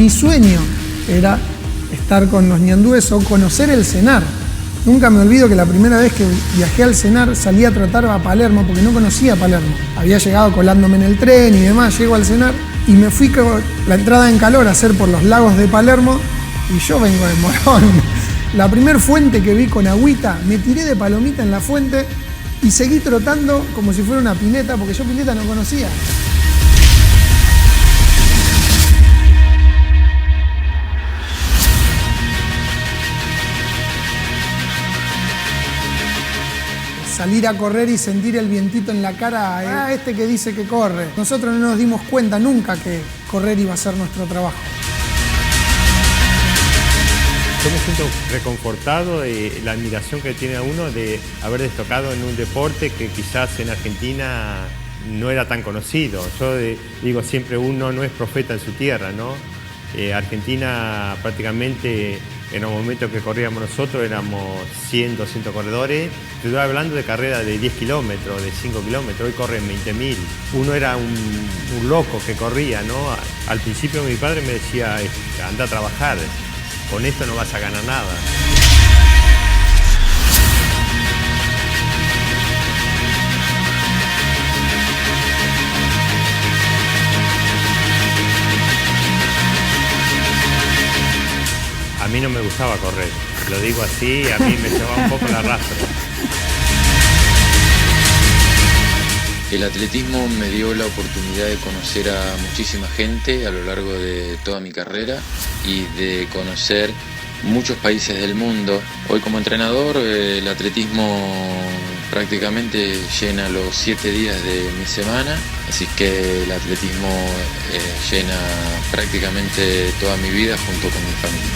Mi sueño era estar con los ñandúes o conocer el Senar. Nunca me olvido que la primera vez que viajé al Senar salí a tratar a Palermo porque no conocía Palermo. Había llegado colándome en el tren y demás, llego al Senar y me fui con la entrada en calor a hacer por los lagos de Palermo y yo vengo de Morón. La primer fuente que vi con agüita, me tiré de palomita en la fuente y seguí trotando como si fuera una pileta porque yo pileta no conocía. Salir a correr y sentir el vientito en la cara, este que dice que corre. Nosotros no nos dimos cuenta nunca que correr iba a ser nuestro trabajo. Yo me siento reconfortado de la admiración que tiene uno de haber destacado en un deporte que quizás en Argentina no era tan conocido. Yo digo siempre, uno no es profeta en su tierra, ¿no? Argentina prácticamente en los momentos que corríamos nosotros éramos 100, 200 corredores. Estoy hablando de carreras de 10 kilómetros, de 5 kilómetros, hoy corren 20.000. Uno era un loco que corría, ¿no? Al principio mi padre me decía, anda a trabajar, con esto no vas a ganar nada. A mí no me gustaba correr, lo digo así, a mí me llevaba un poco el arrastre. El atletismo me dio la oportunidad de conocer a muchísima gente a lo largo de toda mi carrera y de conocer muchos países del mundo. Hoy como entrenador el atletismo prácticamente llena los 7 días de mi semana, así que el atletismo llena prácticamente toda mi vida junto con mi familia.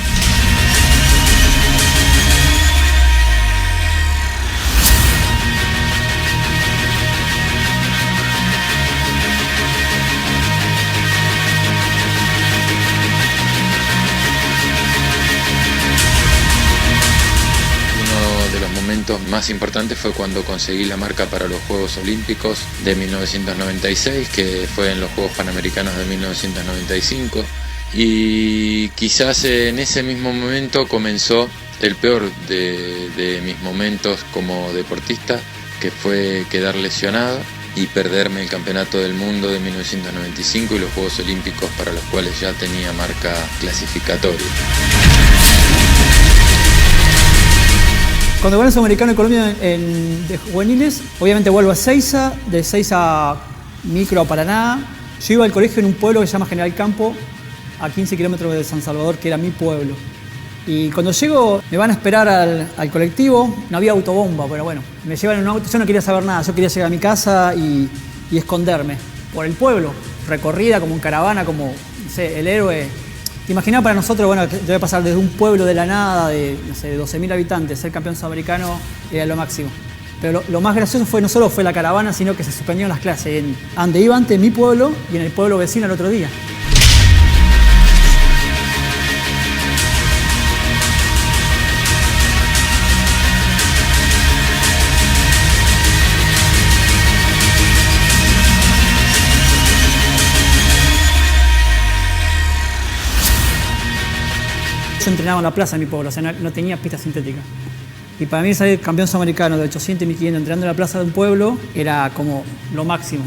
Más importante fue cuando conseguí la marca para los Juegos Olímpicos de 1996, que fue en los Juegos Panamericanos de 1995, y quizás en ese mismo momento comenzó el peor de mis momentos como deportista, que fue quedar lesionado y perderme el Campeonato del Mundo de 1995 y los Juegos Olímpicos para los cuales ya tenía marca clasificatoria. Cuando gané el Sudamericano de Colombia de juveniles, obviamente vuelvo a Seiza, de Seiza micro a Paraná. Yo iba al colegio en un pueblo que se llama General Campo, a 15 kilómetros de San Salvador, que era mi pueblo. Y cuando llego, me van a esperar al colectivo, no había autobomba, pero bueno, me llevan en un auto, yo no quería saber nada, yo quería llegar a mi casa y esconderme por el pueblo, recorrida como en caravana, como, no sé, el héroe. Te imaginaba para nosotros, bueno, que debe pasar desde un pueblo de la nada, de, no sé, de 12.000 habitantes, ser campeón sudamericano era lo máximo. Pero lo más gracioso fue, no solo fue la caravana, sino que se suspendieron las clases en donde iba antes mi pueblo y en el pueblo vecino el otro día. Yo entrenaba en la plaza de mi pueblo, o sea, no tenía pista sintética. Y para mí salir campeón sudamericano de 800 y 1500 entrenando en la plaza de un pueblo era como lo máximo.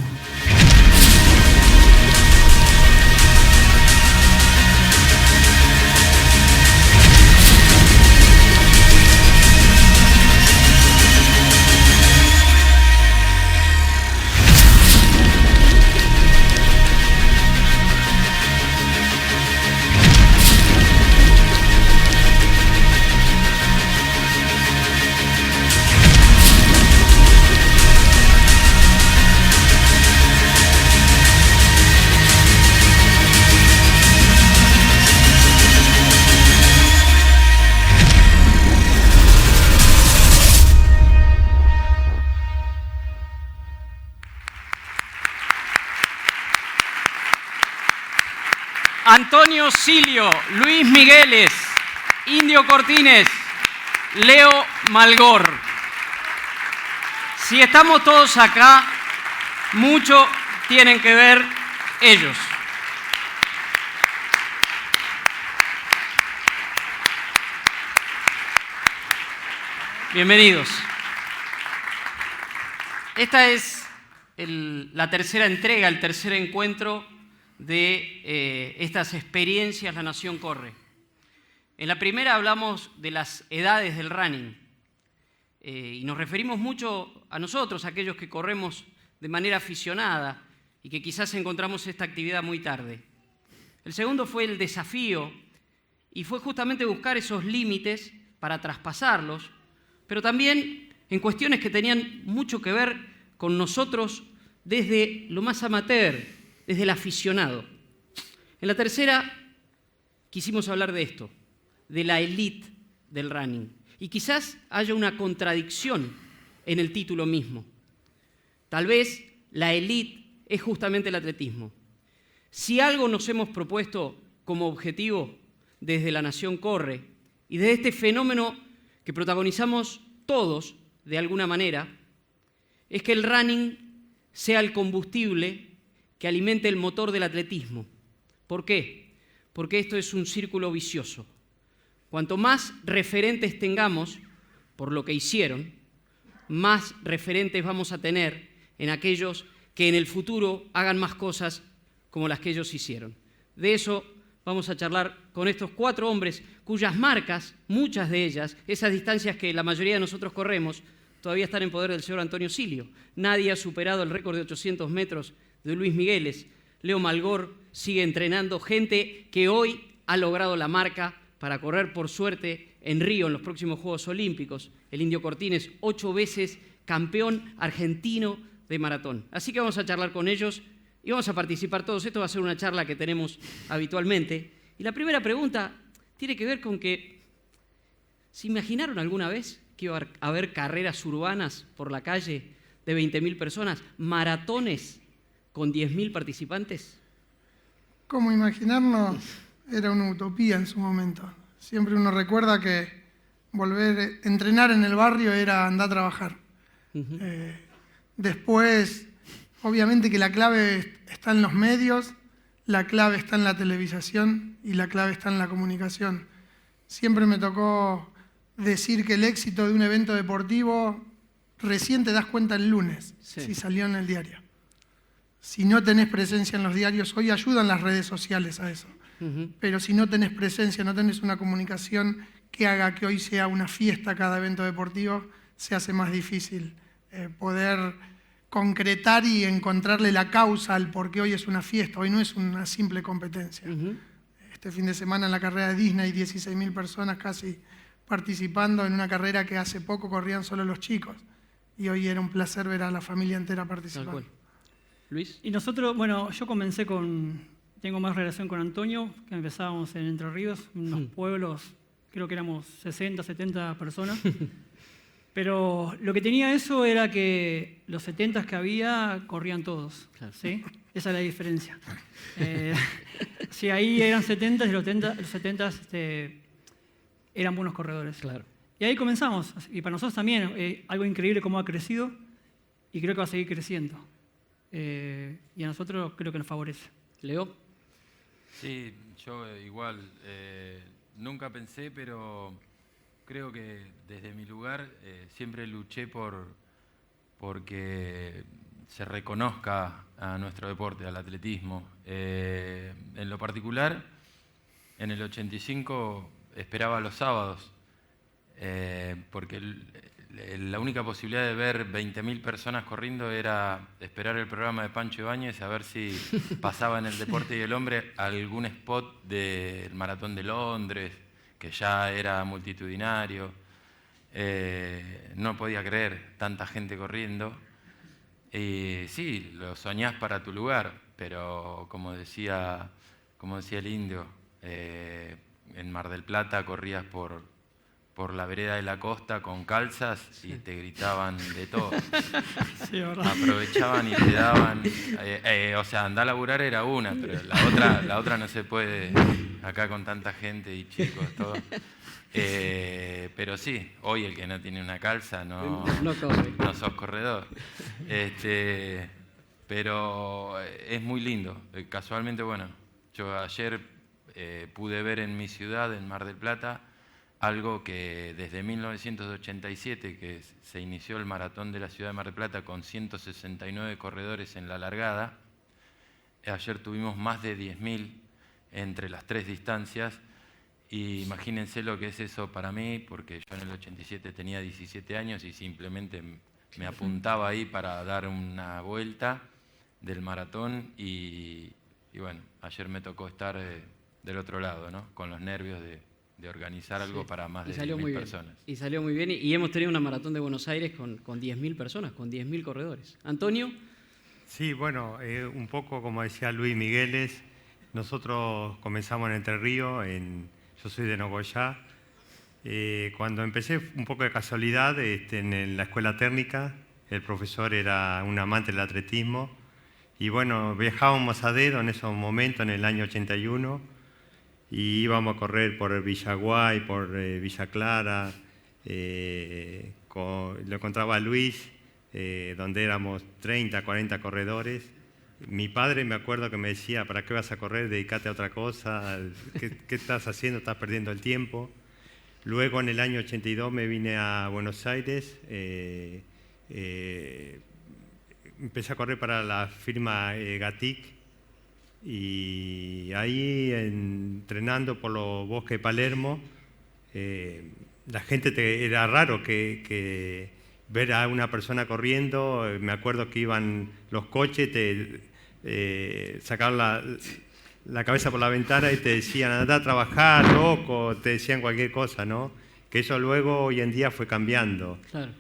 Antonio Silio, Luis Migueles, Indio Cortines, Leo Malgor. Si estamos todos acá, mucho tienen que ver ellos. Bienvenidos. Esta es la tercera entrega, el tercer encuentro de estas experiencias La Nación Corre. En la primera hablamos de las edades del running y nos referimos mucho a nosotros, aquellos que corremos de manera aficionada y que quizás encontramos esta actividad muy tarde. El segundo fue el desafío y fue justamente buscar esos límites para traspasarlos, pero también en cuestiones que tenían mucho que ver con nosotros desde lo más amateur, desde el aficionado. En la tercera quisimos hablar de esto, de la élite del running. Y quizás haya una contradicción en el título mismo. Tal vez la élite es justamente el atletismo. Si algo nos hemos propuesto como objetivo desde La Nación Corre y desde este fenómeno que protagonizamos todos de alguna manera, es que el running sea el combustible que alimente el motor del atletismo. ¿Por qué? Porque esto es un círculo vicioso. Cuanto más referentes tengamos por lo que hicieron, más referentes vamos a tener en aquellos que en el futuro hagan más cosas como las que ellos hicieron. De eso vamos a charlar con estos 4 hombres cuyas marcas, muchas de ellas, esas distancias que la mayoría de nosotros corremos, todavía están en poder del señor Antonio Silio. Nadie ha superado el récord de 800 metros de Luis Migueles. Leo Malgor sigue entrenando gente que hoy ha logrado la marca para correr, por suerte, en Río, en los próximos Juegos Olímpicos. El Indio Cortines, 8 veces campeón argentino de maratón. Así que vamos a charlar con ellos y vamos a participar todos. Esto va a ser una charla que tenemos habitualmente. Y la primera pregunta tiene que ver con que, ¿se imaginaron alguna vez que iba a haber carreras urbanas por la calle de 20.000 personas, maratones con 10.000 participantes? ¿Cómo imaginarnos? Era una utopía en su momento. Siempre uno recuerda que volver a entrenar en el barrio era andar a trabajar. Después, obviamente que la clave está en los medios, la clave está en la televisación y la clave está en la comunicación. Siempre me tocó decir que el éxito de un evento deportivo recién te das cuenta el lunes, si salió en el diario. Si no tenés presencia en los diarios, hoy ayudan las redes sociales a eso. Pero si no tenés presencia, no tenés una comunicación que haga que hoy sea una fiesta cada evento deportivo, se hace más difícil poder concretar y encontrarle la causa al por qué hoy es una fiesta. Hoy no es una simple competencia. Este fin de semana en la carrera de Disney, 16.000 personas casi participando en una carrera que hace poco corrían solo los chicos. Y hoy era un placer ver a la familia entera participando. Luis. Y nosotros, bueno, yo comencé tengo más relación con Antonio, que empezábamos en Entre Ríos, en unos pueblos, creo que éramos 60, 70 personas. Pero lo que tenía eso era que los 70 que había corrían todos, ¿sí? Esa es la diferencia. Si ahí eran 70 y los 70 eran buenos corredores. Claro. Y ahí comenzamos. Y para nosotros también, algo increíble cómo ha crecido y creo que va a seguir creciendo. Y a nosotros creo que nos favorece. Leo. Sí, yo igual. Nunca pensé, pero creo que desde mi lugar siempre luché porque se reconozca a nuestro deporte, al atletismo. En lo particular, en el 85 esperaba los sábados, porque la única posibilidad de ver 20.000 personas corriendo era esperar el programa de Pancho Ibáñez a ver si pasaba en el Deporte y el Hombre algún spot del Maratón de Londres, que ya era multitudinario. No podía creer tanta gente corriendo. Y sí, lo soñás para tu lugar, pero como decía el Indio, en Mar del Plata corrías por la vereda de la costa con calzas y te gritaban de todo. Sí, aprovechaban y te daban... o sea, andar a laburar era una, pero la otra no se puede acá con tanta gente y chicos, todo. Pero sí, hoy el que no tiene una calza no sos corredor. Pero es muy lindo. Casualmente, bueno, yo ayer pude ver en mi ciudad, en Mar del Plata, algo que desde 1987, que se inició el maratón de la ciudad de Mar del Plata con 169 corredores en la largada, ayer tuvimos más de 10.000 entre las 3 distancias, y imagínense lo que es eso para mí, porque yo en el 87 tenía 17 años y simplemente me apuntaba ahí para dar una vuelta del maratón, y bueno, ayer me tocó estar del otro lado, ¿no? Con los nervios de organizar algo para más de 10.000 personas. Y salió muy bien, y hemos tenido una maratón de Buenos Aires con 10.000 personas, con 10.000 corredores. Antonio. Sí, bueno, un poco como decía Luis Migueles, nosotros comenzamos en Entre Ríos, yo soy de Nogoyá. Cuando empecé, un poco de casualidad, en la escuela técnica, el profesor era un amante del atletismo, y bueno, viajábamos a dedo en esos momentos, en el año 81, y íbamos a correr por Villaguay, por Villa Clara, lo encontraba a Luis, donde éramos 30, 40 corredores. Mi padre, me acuerdo que me decía: ¿para qué vas a correr? Dedícate a otra cosa. ¿Qué estás haciendo? Estás perdiendo el tiempo. Luego, en el año 82, me vine a Buenos Aires. Empecé a correr para la firma Gatic. Y ahí, entrenando por los bosques de Palermo, la gente era raro que ver a una persona corriendo. Me acuerdo que iban los coches, sacaban la cabeza por la ventana y te decían: anda a trabajar, loco, te decían cualquier cosa, ¿no? Que eso luego, hoy en día, fue cambiando. Claro.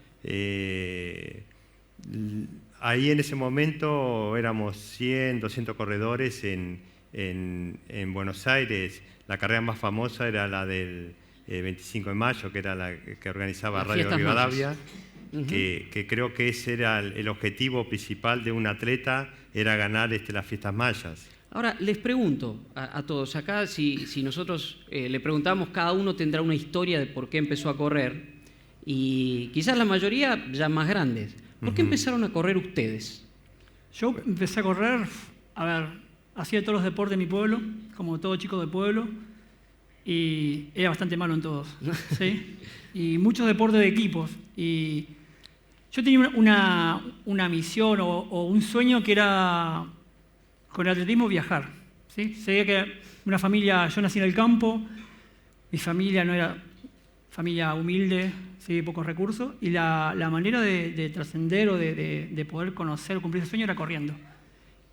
Ahí en ese momento éramos 100, 200 corredores en Buenos Aires. La carrera más famosa era la del 25 de mayo, que era la que organizaba Radio Rivadavia. Que creo que ese era el objetivo principal de un atleta, era ganar las fiestas mayas. Ahora, les pregunto a todos acá, si nosotros le preguntamos, cada uno tendrá una historia de por qué empezó a correr, y quizás la mayoría ya más grandes. ¿Por qué empezaron a correr ustedes? Yo empecé a correr, hacía todos los deportes de mi pueblo, como todo chico de pueblo, y era bastante malo en todos, ¿sí? Y muchos deportes de equipos. Y yo tenía una misión o un sueño que era, con el atletismo, viajar, ¿sí? Sabía que una familia, yo nací en el campo, mi familia no era familia humilde, ¿sí? Pocos recursos, y la manera de trascender o de poder conocer o cumplir ese sueño era corriendo.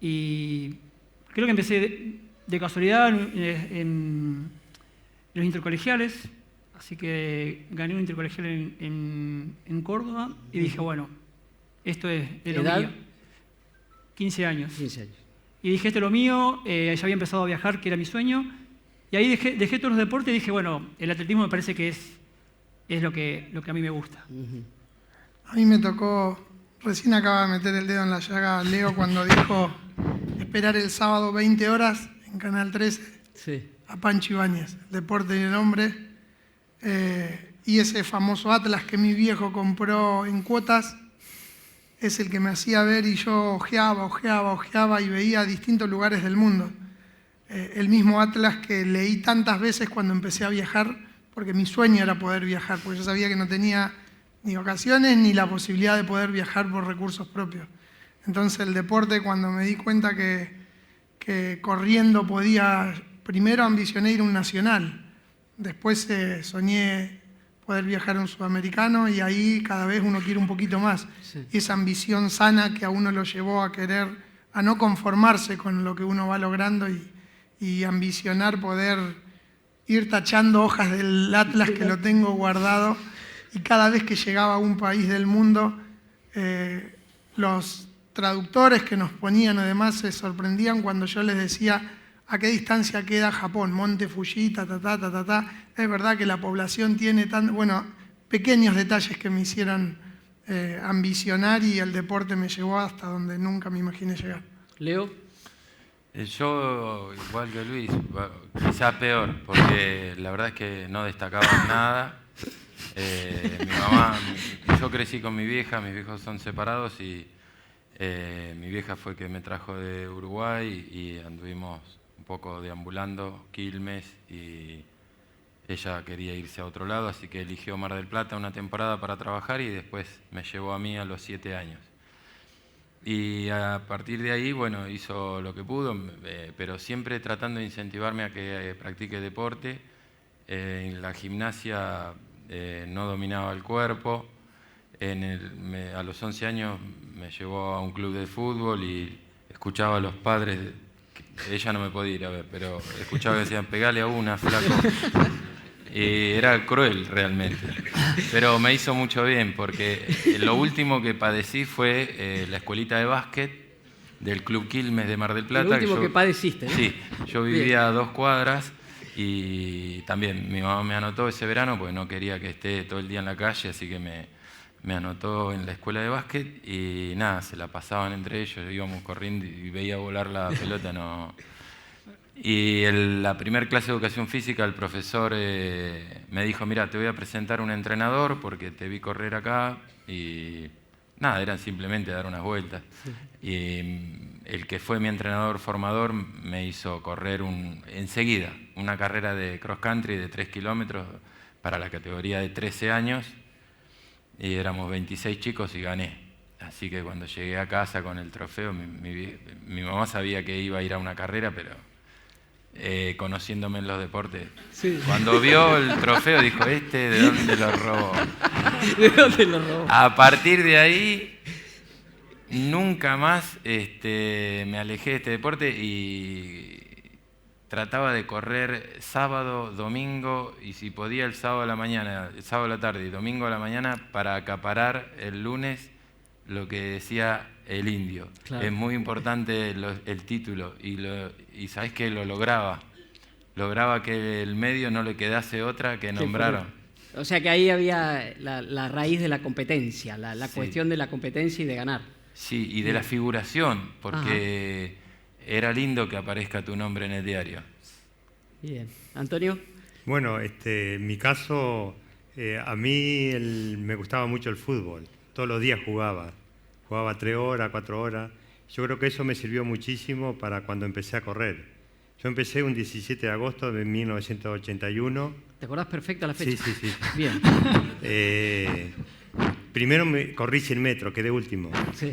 Y creo que empecé de casualidad en los intercolegiales, así que gané un intercolegial en Córdoba y dije: bueno, esto es lo mío. 15 años. 15 años. Y dije: esto es lo mío, ya había empezado a viajar, que era mi sueño, y ahí dejé todos los deportes y dije: bueno, el atletismo me parece que es lo que a mí me gusta. A mí me tocó, recién acaba de meter el dedo en la llaga Leo cuando dijo esperar el sábado 20 horas en Canal 13 Sí. a Pancho Ibáñez, el deporte y el hombre, y ese famoso Atlas que mi viejo compró en cuotas es el que me hacía ver, y yo ojeaba y veía distintos lugares del mundo. El mismo Atlas que leí tantas veces cuando empecé a viajar, porque mi sueño era poder viajar, porque yo sabía que no tenía ni vacaciones ni la posibilidad de poder viajar por recursos propios. Entonces el deporte, cuando me di cuenta que corriendo podía, primero ambicioné ir a un nacional, después soñé poder viajar a un sudamericano, y ahí cada vez uno quiere un poquito más. Sí. Y esa ambición sana que a uno lo llevó a querer, a no conformarse con lo que uno va logrando y ambicionar poder ir tachando hojas del Atlas, que lo tengo guardado, y cada vez que llegaba a un país del mundo, los traductores que nos ponían además se sorprendían cuando yo les decía a qué distancia queda Japón, Monte Fuji, Es verdad que la población tiene pequeños detalles que me hicieron ambicionar, y el deporte me llevó hasta donde nunca me imaginé llegar. Leo. Yo, igual que Luis, quizá peor, porque la verdad es que no destacaba en nada. Mi mamá, yo crecí con mi vieja, mis viejos son separados, y mi vieja fue que me trajo de Uruguay, y anduvimos un poco deambulando Quilmes y Ella quería irse a otro lado, así que eligió Mar del Plata una temporada para trabajar y después me llevó a mí a los 7 años. Y a partir de ahí, bueno, hizo lo que pudo, pero siempre tratando de incentivarme a que practique deporte. En la gimnasia no dominaba el cuerpo. A los 11 años me llevó a un club de fútbol y escuchaba a los padres, ella no me podía ir a ver, pero escuchaba que decían, pegale a una, flaco. Y era cruel realmente, pero me hizo mucho bien porque lo último que padecí fue la escuelita de básquet del Club Quilmes de Mar del Plata. Lo último que padeciste, ¿no? Sí, yo vivía a 2 cuadras y también mi mamá me anotó ese verano porque no quería que esté todo el día en la calle, así que me anotó en la escuela de básquet y nada, se la pasaban entre ellos, íbamos corriendo y veía volar la pelota, no... Y en la primera clase de educación física el profesor me dijo, mira, te voy a presentar un entrenador porque te vi correr acá y nada, eran simplemente dar unas vueltas. Sí. Y el que fue mi entrenador formador me hizo correr enseguida una carrera de cross country de 3 kilómetros para la categoría de 13 años y éramos 26 chicos y gané. Así que cuando llegué a casa con el trofeo, mi mamá sabía que iba a ir a una carrera, pero... conociéndome en los deportes. Sí. Cuando vio el trofeo dijo, ¿de dónde lo robó? ¿De dónde lo robó? A partir de ahí, nunca más me alejé de este deporte y trataba de correr sábado, domingo y si podía el sábado a la mañana, el sábado a la tarde y domingo a la mañana para acaparar el lunes lo que decía el indio. Claro. Es muy importante el título y sabés que lo lograba. Lograba que el medio no le quedase otra que nombraron. O sea que ahí había la raíz de la competencia, la cuestión de la competencia y de ganar. Sí, y de la figuración, porque era lindo que aparezca tu nombre en el diario. Bien. ¿Antonio? Bueno, en mi caso, a mí me gustaba mucho el fútbol. Todos los días jugaba 3 horas, 4 horas. Yo creo que eso me sirvió muchísimo para cuando empecé a correr. Yo empecé un 17 de agosto de 1981. ¿Te acordás perfecta la fecha? Sí. Bien. Primero corrí 100 metros, quedé último. Sí.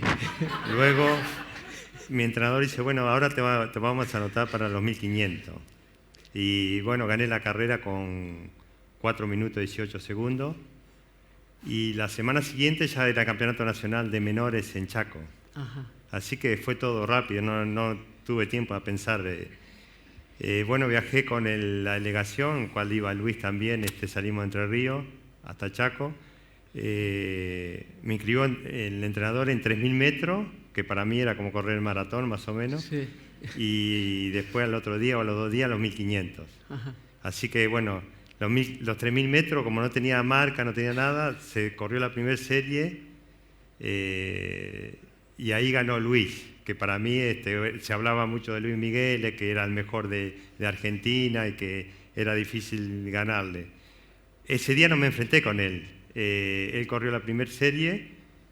Luego mi entrenador dice, bueno, ahora te vamos a anotar para los 1500. Y bueno, gané la carrera con 4 minutos 18 segundos. Y la semana siguiente ya era campeonato nacional de menores en Chaco. Ajá. Así que fue todo rápido, no tuve tiempo a pensar. Bueno, viajé con la delegación, cual iba Luis también, salimos de Entre Ríos hasta Chaco. Me inscribió el entrenador en 3.000 metros, que para mí era como correr el maratón más o menos. Sí. Y después al otro día o a los 2 días los 1.500. Ajá. Así que bueno... Los 3.000 metros, como no tenía marca, no tenía nada, se corrió la primera serie y ahí ganó Luis, que para mí se hablaba mucho de Luis Miguel, que era el mejor de Argentina y que era difícil ganarle. Ese día no me enfrenté con él. Él corrió la primera serie,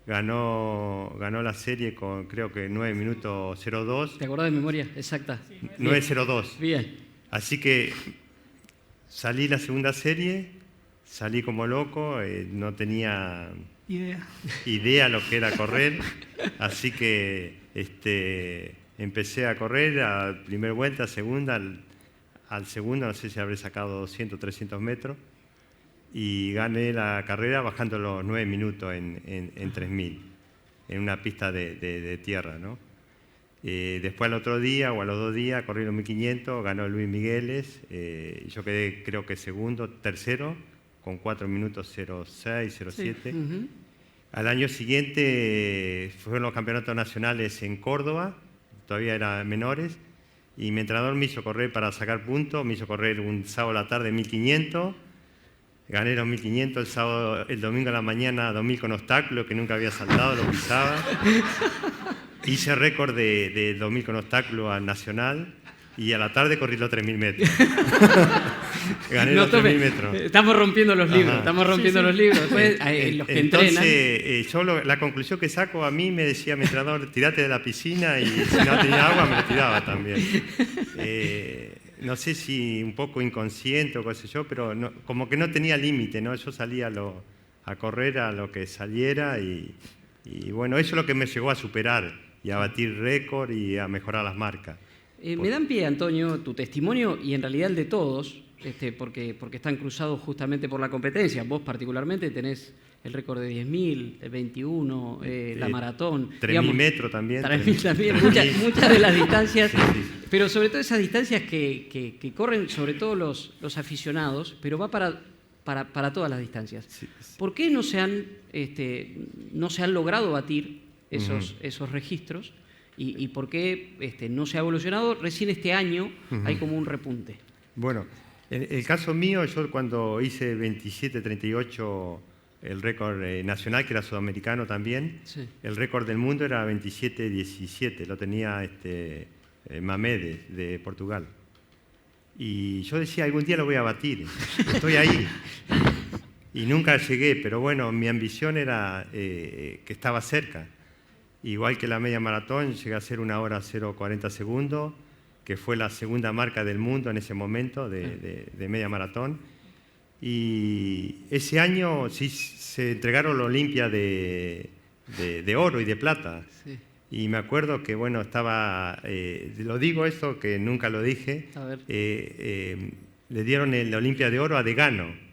ganó la serie con creo que 9 minutos 02. ¿Te acordás de memoria exacta? 9:02. Bien. Así que... salí la segunda serie, salí como loco, no tenía idea lo que era correr, así que empecé a correr a primera vuelta, segunda, al segundo no sé si habré sacado 200, 300 metros y gané la carrera bajando los 9 minutos en 3.000, en una pista de tierra, ¿no? Después al otro día o a los 2 días corrí los 1.500, ganó Luis Migueles, yo quedé creo que tercero, con 4 minutos 06, 07. Sí. Uh-huh. Al año siguiente fueron los campeonatos nacionales en Córdoba, todavía eran menores, y mi entrenador me hizo correr para sacar puntos, me hizo correr un sábado a la tarde 1.500, gané los 1.500, el domingo a la mañana 2.000 con obstáculos, que nunca había saltado, lo pisaba. Hice récord de 2.000 con obstáculo al nacional y a la tarde corrí los 3.000 metros. Gané los 3.000 metros. Estamos rompiendo los libros, los libros. Después, los que entonces, yo la conclusión que saco, a mí me decía mi entrenador, tirate de la piscina y si no tenía agua me lo tiraba también. no sé si un poco inconsciente o qué sé yo, pero como que no tenía límite, ¿no? Yo salía a correr a lo que saliera y bueno, eso es lo que me llegó a superar y a batir récord y a mejorar las marcas. Me dan pie, Antonio, tu testimonio y en realidad el de todos, porque están cruzados justamente por la competencia. Vos particularmente tenés el récord de 10.000, el 21, la maratón. 3.000 metros también. 3.000 también, muchas de las distancias, sí. Pero sobre todo esas distancias que corren sobre todo los aficionados, pero va para todas las distancias. Sí. ¿Por qué no se han logrado batir esos registros? ¿Y por qué no se ha evolucionado? Recién este año hay como un repunte. Bueno, en el caso mío, yo cuando hice 27.38, el récord nacional, que era sudamericano también, sí. El récord del mundo era 27.17, lo tenía Mamedes de Portugal. Y yo decía, algún día lo voy a batir, estoy ahí. Y nunca llegué, pero bueno, mi ambición era que estaba cerca. Igual que la media maratón, llegué a hacer 1 hora 0:40 segundos, que fue la segunda marca del mundo en ese momento de media maratón. Y ese año sí se entregaron la Olimpia de oro y de plata. Sí. Y me acuerdo que, bueno, estaba, lo digo esto, que nunca lo dije, le dieron la Olimpia de oro a Degano.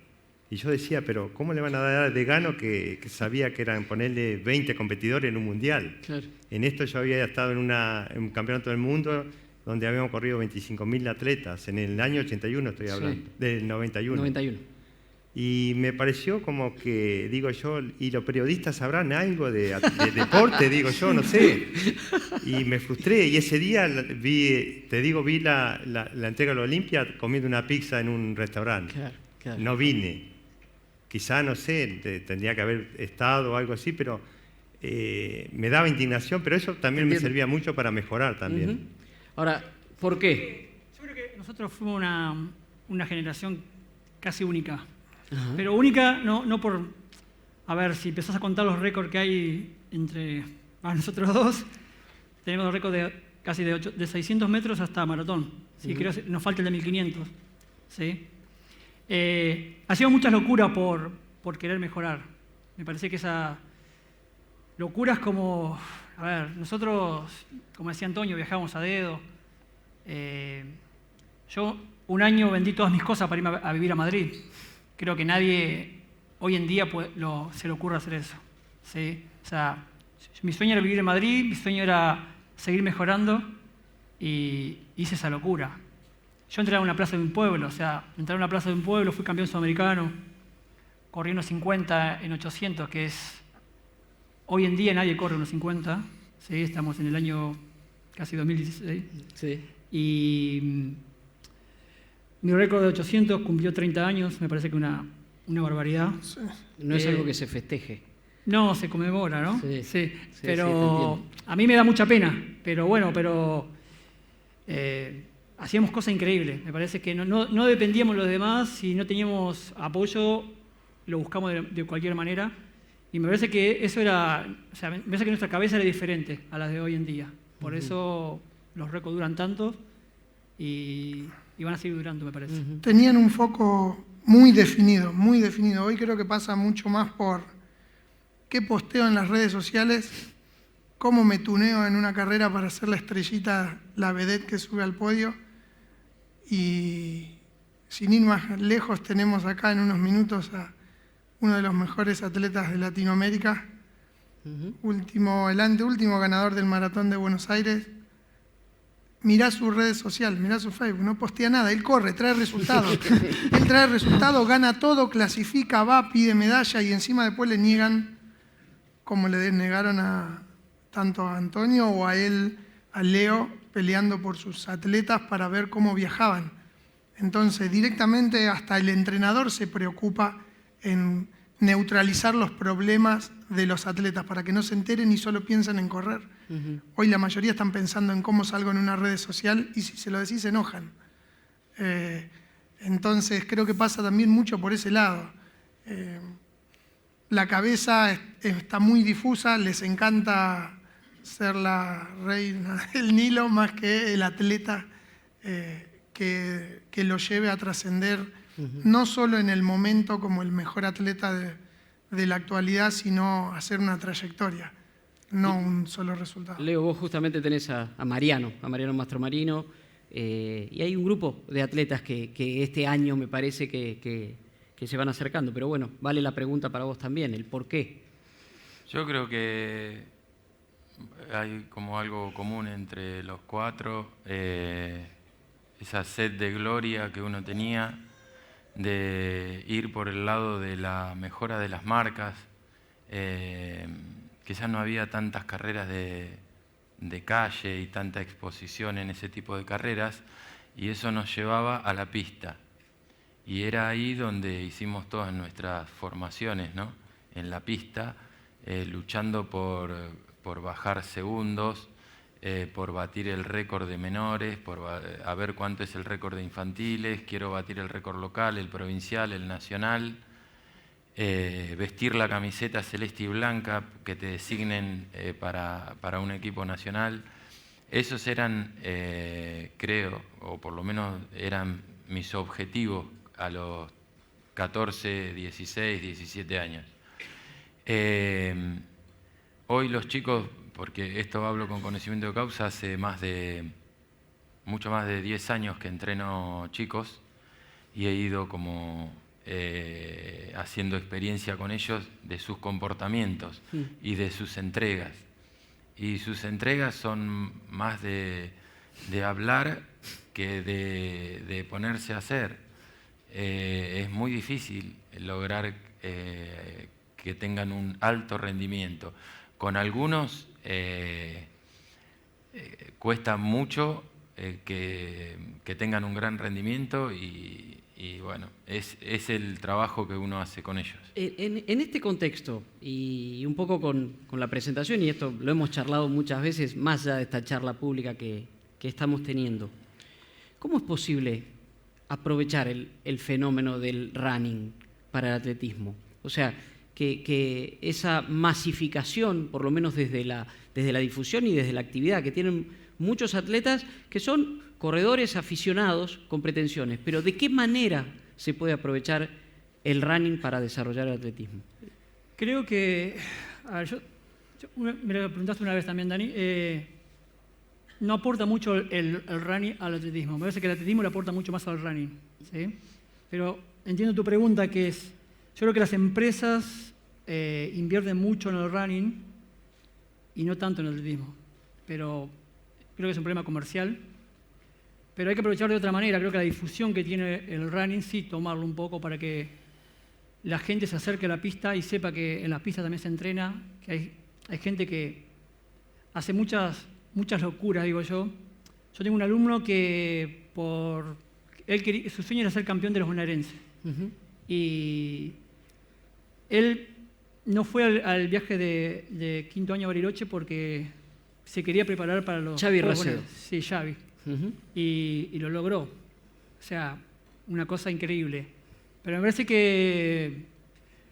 Y yo decía, pero ¿cómo le van a dar a Degano que sabía que eran ponerle 20 competidores en un mundial? Claro. En esto yo había estado en un campeonato del mundo donde habíamos corrido 25.000 atletas, en el año 81 estoy hablando, sí. Del 91. Y me pareció como que, digo yo, ¿y los periodistas sabrán algo de deporte? Digo yo, no sé. Y me frustré. Y ese día vi la entrega de la Olimpia comiendo una pizza en un restaurante. Claro. No vine. Quizá, no sé, tendría que haber estado o algo así, pero me daba indignación, pero eso también me servía mucho para mejorar también. Ahora, ¿por qué? Yo creo que nosotros fuimos una generación casi única. Pero única no por... A ver, si empezás a contar los récords que hay entre nosotros dos, tenemos los récords casi de 600 metros hasta maratón. ¿Sí? Creo que nos falta el de 1500. ¿Sí? Ha sido muchas locuras por querer mejorar. Me parece que esa locura es como... A ver, nosotros, como decía Antonio, viajábamos a dedo. Yo un año vendí todas mis cosas para irme a vivir a Madrid. Creo que nadie hoy en día se le ocurre hacer eso. ¿Sí? O sea, mi sueño era vivir en Madrid, mi sueño era seguir mejorando y hice esa locura. Yo entré a una plaza de un pueblo, o sea, entré a una plaza de un pueblo, fui campeón sudamericano, corrí unos 50 en 800, que es... Hoy en día nadie corre unos 50, ¿sí? Estamos en el año casi 2016. Sí. Y mi récord de 800 cumplió 30 años, me parece que una barbaridad. Sí. No es algo que se festeje. No, se conmemora, ¿no? Sí. Pero sí, a mí me da mucha pena, pero bueno, hacíamos cosas increíbles. Me parece que no dependíamos de los demás, si no teníamos apoyo, lo buscamos de cualquier manera. Y me parece que eso era, o sea, me parece que nuestra cabeza era diferente a la de hoy en día. Por eso los récords duran tanto y van a seguir durando, me parece. Tenían un foco muy definido, muy definido. Hoy creo que pasa mucho más por qué posteo en las redes sociales, cómo me tuneo en una carrera para hacer la estrellita, la vedette que sube al podio. Y sin ir más lejos, tenemos acá en unos minutos a uno de los mejores atletas de Latinoamérica, el anteúltimo ganador del Maratón de Buenos Aires. Mirá su red social, mirá su Facebook, no postea nada, él corre, trae resultados. Él trae resultados, gana todo, clasifica, va, pide medalla y encima después le niegan, como le negaron tanto a Antonio o a él, a Leo, peleando por sus atletas para ver cómo viajaban. Entonces, directamente hasta el entrenador se preocupa en neutralizar los problemas de los atletas para que no se enteren y solo piensen en correr. Hoy la mayoría están pensando en cómo salgo en una red social y si se lo decís se enojan. Entonces creo que pasa también mucho por ese lado. La cabeza está muy difusa, les encanta ser la reina del Nilo más que el atleta que lo lleve a trascender no solo en el momento como el mejor atleta de la actualidad, sino hacer una trayectoria, no un solo resultado. Leo, vos justamente tenés a Mariano Mastromarino, y hay un grupo de atletas que este año me parece que se van acercando, pero bueno, vale la pregunta para vos también, el por qué. Yo creo que hay como algo común entre los cuatro, esa sed de gloria que uno tenía, de ir por el lado de la mejora de las marcas, que ya no había tantas carreras de calle y tanta exposición en ese tipo de carreras, y eso nos llevaba a la pista. Y era ahí donde hicimos todas nuestras formaciones, ¿no? En la pista, luchando por bajar segundos, por batir el récord de menores, a ver cuánto es el récord de infantiles, quiero batir el récord local, el provincial, el nacional, vestir la camiseta celeste y blanca que te designen para un equipo nacional. Esos eran, creo, o por lo menos eran mis objetivos a los 14, 16, 17 años. Hoy los chicos, porque esto hablo con conocimiento de causa, hace mucho más de 10 años que entreno chicos y he ido como haciendo experiencia con ellos de sus comportamientos y de sus entregas. Y sus entregas son más de hablar que de ponerse a hacer. Es muy difícil lograr que tengan un alto rendimiento. Con algunos cuesta mucho que tengan un gran rendimiento y bueno, es el trabajo que uno hace con ellos. En este contexto, y un poco con la presentación, y esto lo hemos charlado muchas veces, más allá de esta charla pública que estamos teniendo, ¿cómo es posible aprovechar el fenómeno del running para el atletismo? O sea, que esa masificación, por lo menos desde la difusión y desde la actividad, que tienen muchos atletas que son corredores aficionados con pretensiones, pero ¿de qué manera se puede aprovechar el running para desarrollar el atletismo? Creo que, a ver, me lo preguntaste una vez también, Dani, no aporta mucho el running al atletismo. Me parece que el atletismo le aporta mucho más al running, ¿sí? Pero entiendo tu pregunta, que es, yo creo que las empresas invierten mucho en el running y no tanto en el atletismo, pero creo que es un problema comercial, pero hay que aprovecharlo de otra manera. Creo que la difusión que tiene el running, sí, tomarlo un poco para que la gente se acerque a la pista y sepa que en las pistas también se entrena, que hay gente que hace muchas locuras, digo yo. Yo tengo un alumno que su sueño era ser campeón de los bonaerenses. Y él no fue al viaje de quinto año a Bariloche porque se quería preparar para los... Xavi Racedo. Sí, Xavi. Y lo logró. O sea, una cosa increíble. Pero me parece que...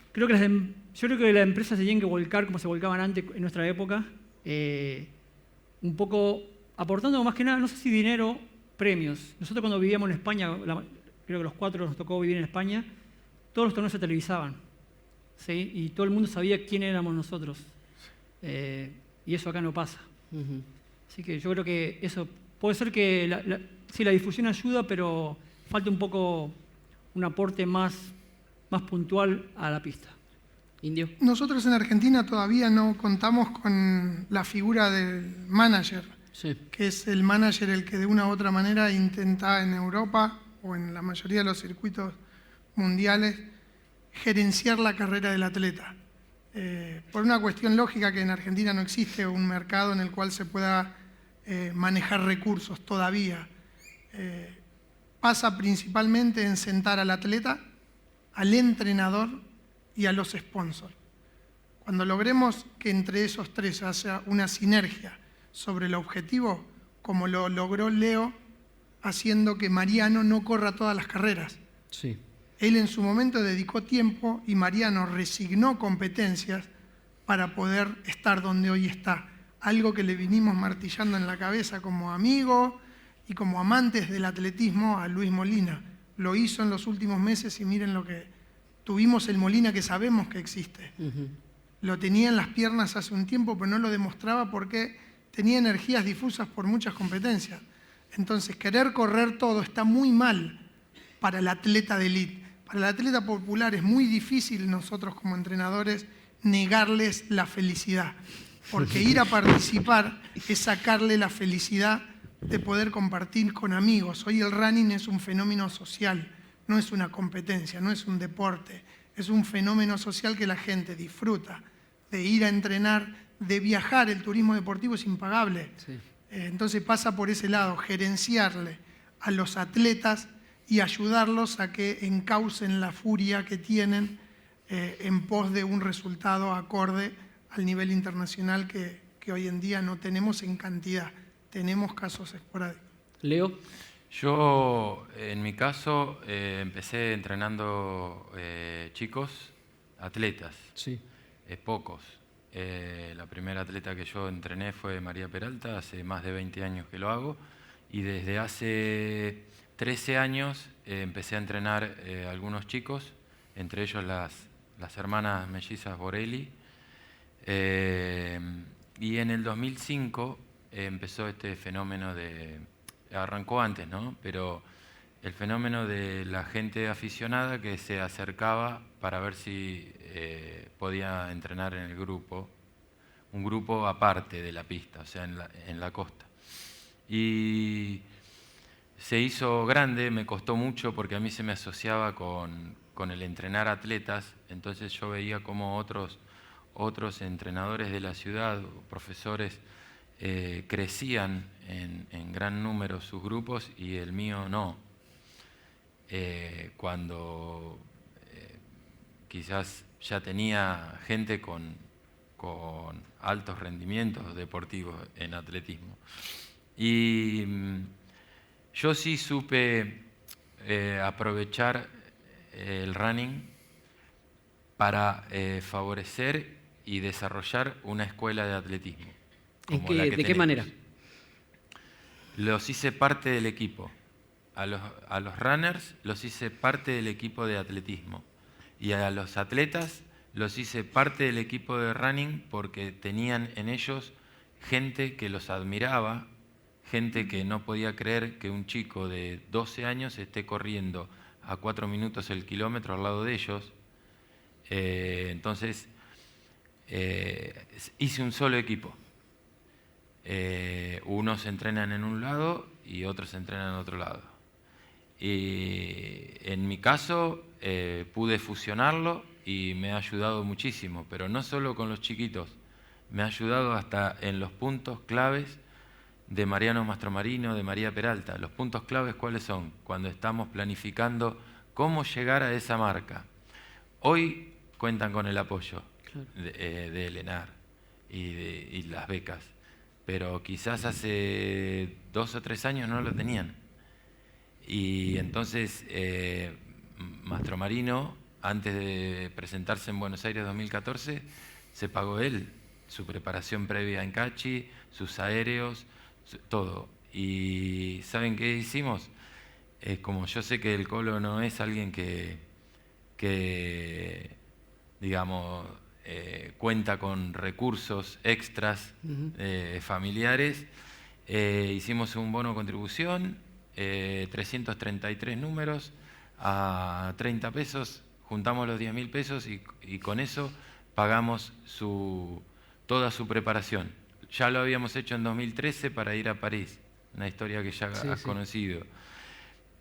yo creo que las empresas se tienen que volcar como se volcaban antes en nuestra época. Un poco aportando más que nada, no sé si dinero, premios. Nosotros cuando vivíamos en España, creo que los 4 nos tocó vivir en España, todos los torneos se televisaban, ¿sí? Y todo el mundo sabía quién éramos nosotros. Y eso acá no pasa. Así que yo creo que eso puede ser que sí, la difusión ayuda, pero falta un poco un aporte más puntual a la pista. Indio. Nosotros en Argentina todavía no contamos con la figura del manager, sí, que es el manager el que de una u otra manera intenta en Europa o en la mayoría de los circuitos mundiales gerenciar la carrera del atleta. Por una cuestión lógica, que en Argentina no existe un mercado en el cual se pueda manejar recursos todavía. Pasa principalmente en sentar al atleta, al entrenador y a los sponsors. Cuando logremos que entre esos tres haya una sinergia sobre el objetivo, como lo logró Leo haciendo que Mariano no corra todas las carreras. Sí. Él en su momento dedicó tiempo y Mariano resignó competencias para poder estar donde hoy está. Algo que le vinimos martillando en la cabeza como amigo y como amantes del atletismo a Luis Molina. Lo hizo en los últimos meses y miren lo que tuvimos, el Molina que sabemos que existe. Lo tenía en las piernas hace un tiempo, pero no lo demostraba porque tenía energías difusas por muchas competencias. Entonces, querer correr todo está muy mal para el atleta de élite. Para el atleta popular es muy difícil nosotros como entrenadores negarles la felicidad, porque ir a participar es sacarle la felicidad de poder compartir con amigos. Hoy el running es un fenómeno social, no es una competencia, no es un deporte, es un fenómeno social que la gente disfruta, de ir a entrenar, de viajar. El turismo deportivo es impagable. Sí. Entonces pasa por ese lado, gerenciarle a los atletas y ayudarlos a que encaucen la furia que tienen en pos de un resultado acorde al nivel internacional que hoy en día no tenemos en cantidad. Tenemos casos esporádicos. Leo. Yo, en mi caso, empecé entrenando chicos, atletas, sí. Pocos. La primera atleta que yo entrené fue María Peralta, hace más de 20 años que lo hago, y desde hace 13 años empecé a entrenar algunos chicos, entre ellos las hermanas mellizas Borelli, y en el 2005 empezó este fenómeno arrancó antes, ¿no? Pero el fenómeno de la gente aficionada que se acercaba para ver si podía entrenar en el grupo, un grupo aparte de la pista, o sea, en la costa. Y se hizo grande, me costó mucho porque a mí se me asociaba con el entrenar atletas, entonces yo veía como otros entrenadores de la ciudad, profesores, crecían en gran número sus grupos y el mío no. Cuando quizás ya tenía gente con altos rendimientos deportivos en atletismo. Y yo sí supe aprovechar el running para favorecer y desarrollar una escuela de atletismo. ¿De qué manera? Los hice parte del equipo. A los runners los hice parte del equipo de atletismo. Y a los atletas los hice parte del equipo de running porque tenían en ellos gente que los admiraba, gente que no podía creer que un chico de 12 años esté corriendo a 4 minutos el kilómetro al lado de ellos. Entonces, hice un solo equipo. Unos entrenan en un lado y otros entrenan en otro lado. Y en mi caso pude fusionarlo y me ha ayudado muchísimo, pero no solo con los chiquitos, me ha ayudado hasta en los puntos claves de Mariano Mastromarino, de María Peralta. Los puntos claves, ¿cuáles son? Cuando estamos planificando cómo llegar a esa marca. Hoy cuentan con el apoyo de Elenar y las becas, pero quizás hace 2 o 3 años no lo tenían. Y entonces Mastromarino, antes de presentarse en Buenos Aires 2014, se pagó él su preparación previa en Cachi, sus aéreos, todo. Y ¿saben qué hicimos? Como yo sé que el Colo no es alguien que digamos, cuenta con recursos extras familiares, hicimos un bono contribución, 333 números a 30 pesos, juntamos los 10.000 pesos y con eso pagamos toda su preparación. Ya lo habíamos hecho en 2013 para ir a París, una historia que ya has conocido.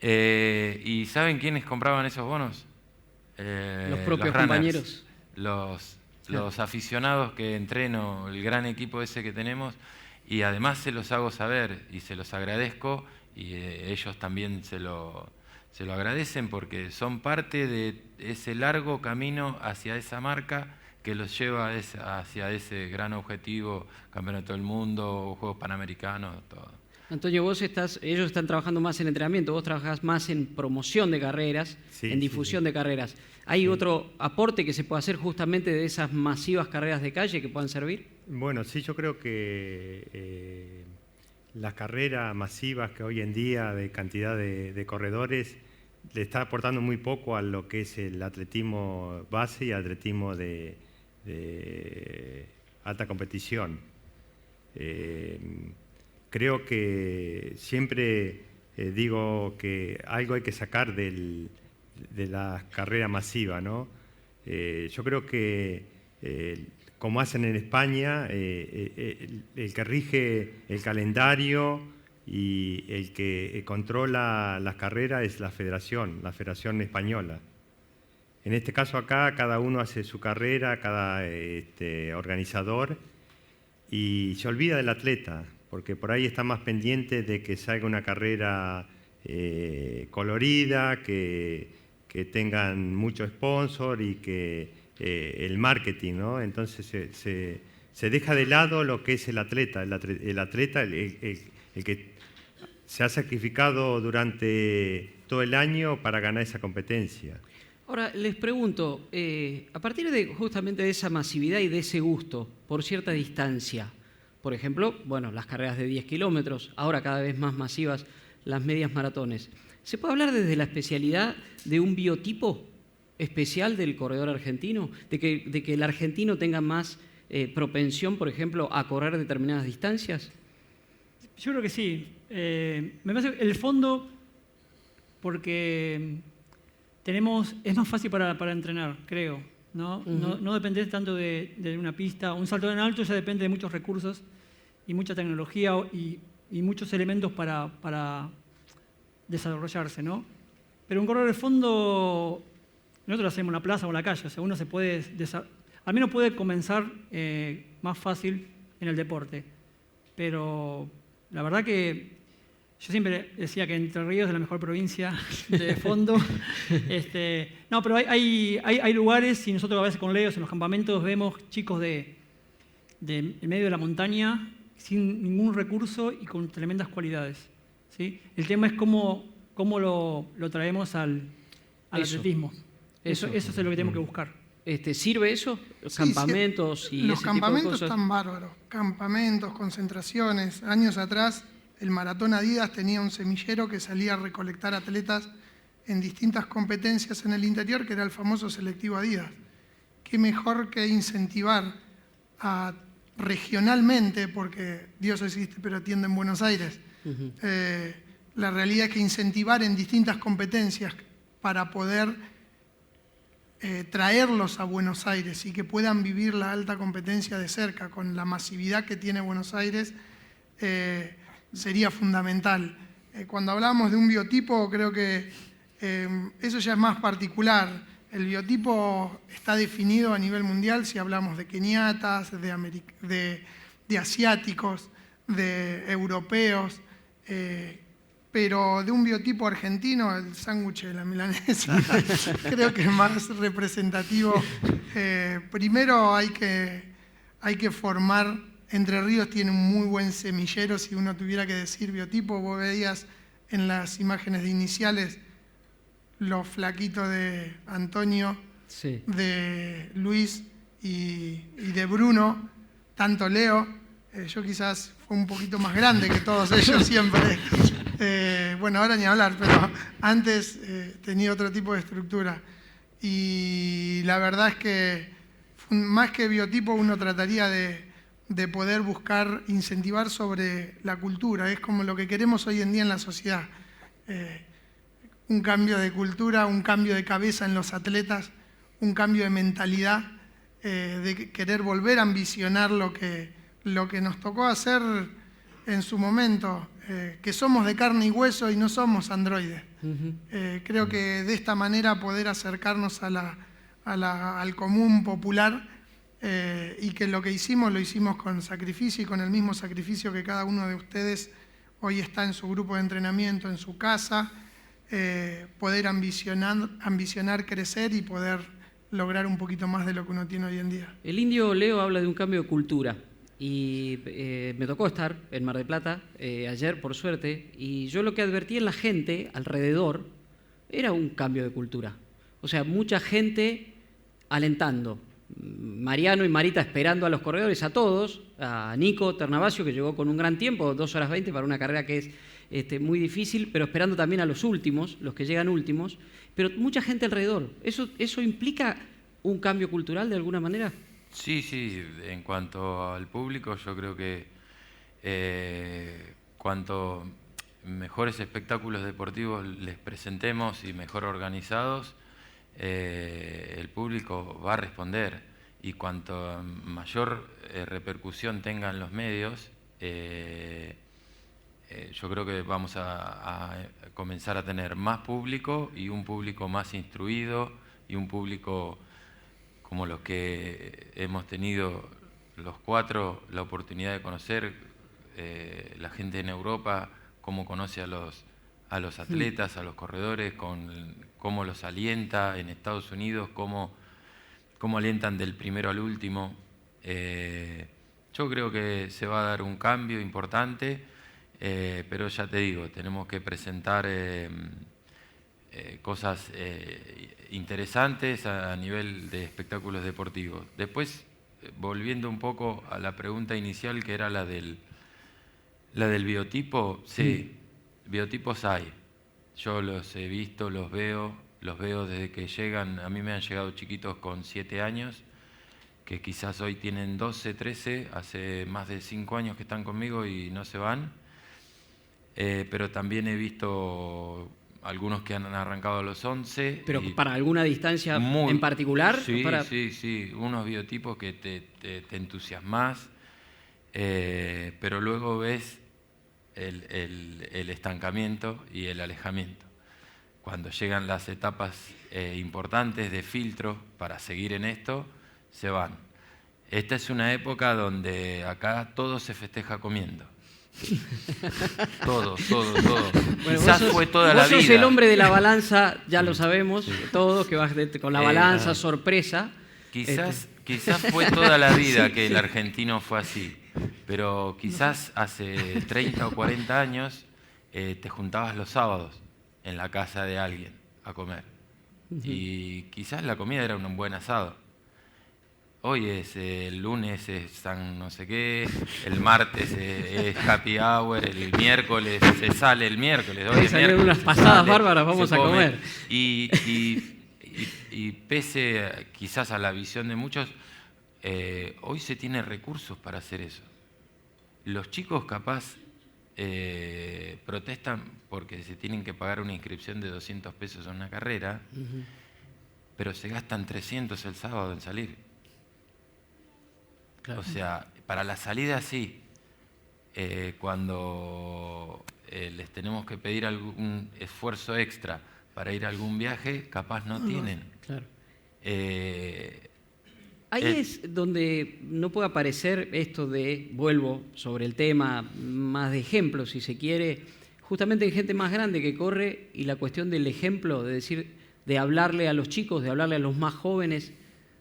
¿Y saben quiénes compraban esos bonos? Los propios compañeros. Los aficionados que entreno, el gran equipo ese que tenemos, y además se los hago saber y se los agradezco, y ellos también se lo agradecen porque son parte de ese largo camino hacia esa marca que los lleva hacia ese gran objetivo, Campeonato del Mundo, Juegos Panamericanos, todo. Antonio, ellos están trabajando más en entrenamiento, vos trabajás más en promoción de carreras, en difusión de carreras. ¿Hay otro aporte que se puede hacer justamente de esas masivas carreras de calle que puedan servir? Bueno, sí, yo creo que las carreras masivas que hoy en día de cantidad de corredores le está aportando muy poco a lo que es el atletismo base y atletismo de alta competición. Creo que siempre digo que algo hay que sacar de la carrera masiva, ¿no? Yo creo que, como hacen en España, el que rige el calendario y el que controla las carreras es la Federación Española. En este caso acá, cada uno hace su carrera, cada organizador, y se olvida del atleta, porque por ahí está más pendiente de que salga una carrera colorida, que tengan mucho sponsor y que el marketing, ¿no? Entonces se deja de lado lo que es el atleta, el que se ha sacrificado durante todo el año para ganar esa competencia. Ahora, les pregunto, a partir de justamente de esa masividad y de ese gusto por cierta distancia, por ejemplo, bueno, las carreras de 10 kilómetros, ahora cada vez más masivas las medias maratones, ¿se puede hablar desde la especialidad de un biotipo especial del corredor argentino? ¿De que el argentino tenga más propensión, por ejemplo, a correr determinadas distancias? Yo creo que sí. Me parece el fondo, porque es más fácil para entrenar, creo. ¿No? No depende tanto de una pista. Un salto en alto ya depende de muchos recursos y mucha tecnología y muchos elementos para desarrollarse, ¿no? Pero un corredor de fondo, nosotros lo hacemos en la plaza o en la calle. O sea, uno se puede al menos puede comenzar más fácil en el deporte. Pero la verdad que yo siempre decía que Entre Ríos es la mejor provincia de fondo. No, pero hay lugares, y nosotros a veces con Leos en los campamentos vemos chicos en medio de la montaña sin ningún recurso y con tremendas cualidades, ¿sí? El tema es cómo lo traemos al atletismo. Eso es lo que tenemos que buscar. ¿Sirve eso? ¿Los campamentos y los ese campamentos tipo de cosas? están bárbaros. Campamentos, concentraciones. Años atrás, el Maratón Adidas tenía un semillero que salía a recolectar atletas en distintas competencias en el interior, que era el famoso selectivo Adidas. Qué mejor que incentivar regionalmente, porque Dios existe pero atiende en Buenos Aires. La realidad es que incentivar en distintas competencias para poder traerlos a Buenos Aires y que puedan vivir la alta competencia de cerca con la masividad que tiene Buenos Aires, sería fundamental. Cuando hablamos de un biotipo, creo que eso ya es más particular. El biotipo está definido a nivel mundial si hablamos de keniatas, de asiáticos, de europeos, pero de un biotipo argentino, el sándwich de la milanesa, creo que es más representativo. Primero hay que formar. Entre Ríos tiene un muy buen semillero, si uno tuviera que decir biotipo. Vos veías en las imágenes de iniciales los flaquitos de Antonio, sí, de Luis y de Bruno, tanto Leo. Yo quizás fue un poquito más grande que todos ellos siempre. Bueno, ahora ni hablar, pero antes tenía otro tipo de estructura. Y la verdad es que más que biotipo uno trataría de poder buscar, incentivar sobre la cultura. Es como lo que queremos hoy en día en la sociedad. Un cambio de cultura, un cambio de cabeza en los atletas, un cambio de mentalidad, de querer volver a ambicionar lo que nos tocó hacer en su momento, que somos de carne y hueso y no somos androides. Creo que de esta manera poder acercarnos al común popular, y que lo que hicimos lo hicimos con sacrificio y con el mismo sacrificio que cada uno de ustedes hoy está en su grupo de entrenamiento, en su casa, poder ambicionar crecer y poder lograr un poquito más de lo que uno tiene hoy en día. El indio Leo habla de un cambio de cultura y me tocó estar en Mar del Plata ayer, por suerte, y yo lo que advertí en la gente alrededor era un cambio de cultura. O sea, mucha gente alentando, Mariano y Marita esperando a los corredores, a todos, a Nico Ternavasio, que llegó con un gran tiempo, 2 horas 20 para una carrera que es muy difícil, pero esperando también a los últimos, los que llegan últimos, pero mucha gente alrededor. ¿Eso implica un cambio cultural de alguna manera? Sí, en cuanto al público, yo creo que cuanto mejores espectáculos deportivos les presentemos y mejor organizados, el público va a responder, y cuanto mayor repercusión tengan los medios, yo creo que vamos a comenzar a tener más público, y un público más instruido, y un público como los que hemos tenido los 4 la oportunidad de conocer, la gente en Europa, cómo conoce a los atletas, a los corredores, cómo los alienta en Estados Unidos, cómo alientan del primero al último. Yo creo que se va a dar un cambio importante, pero ya te digo, tenemos que presentar cosas interesantes a nivel de espectáculos deportivos. Después, volviendo un poco a la pregunta inicial, que era la del biotipo, sí, biotipos hay. Yo los he visto, los veo desde que llegan. A mí me han llegado chiquitos con 7 años, que quizás hoy tienen 12, 13, hace más de 5 años que están conmigo y no se van. Pero también he visto algunos que han arrancado a los 11. ¿Pero para alguna distancia en particular? Sí, sí, unos biotipos que te entusiasmas, pero luego ves el estancamiento y el alejamiento. Cuando llegan las etapas importantes de filtro para seguir en esto, se van. Esta es una época donde acá todo se festeja comiendo. Todo. Bueno, quizás fue toda la vida. Vos sos el hombre de la balanza, ya lo sabemos, todos, que vas con la balanza, sorpresa. Quizás fue toda la vida que el argentino fue así, pero quizás hace 30 o 40 años te juntabas los sábados en la casa de alguien a comer, y quizás la comida era un buen asado. Hoy el lunes es San no sé qué, el martes es happy hour, el miércoles se sale el miércoles. Hoy salieron unas pasadas bárbaras, vamos a comer. Y pese quizás a la visión de muchos, hoy se tiene recursos para hacer eso. Los chicos capaz protestan porque se tienen que pagar una inscripción de 200 pesos en una carrera, pero se gastan 300 el sábado en salir. Claro. O sea, para la salida sí, cuando les tenemos que pedir algún esfuerzo extra para ir a algún viaje, capaz no tienen. Claro. Ahí es donde no puede aparecer esto de, vuelvo sobre el tema, más de ejemplo, si se quiere, justamente en gente más grande que corre, y la cuestión del ejemplo, de decir, de hablarle a los chicos, de hablarle a los más jóvenes,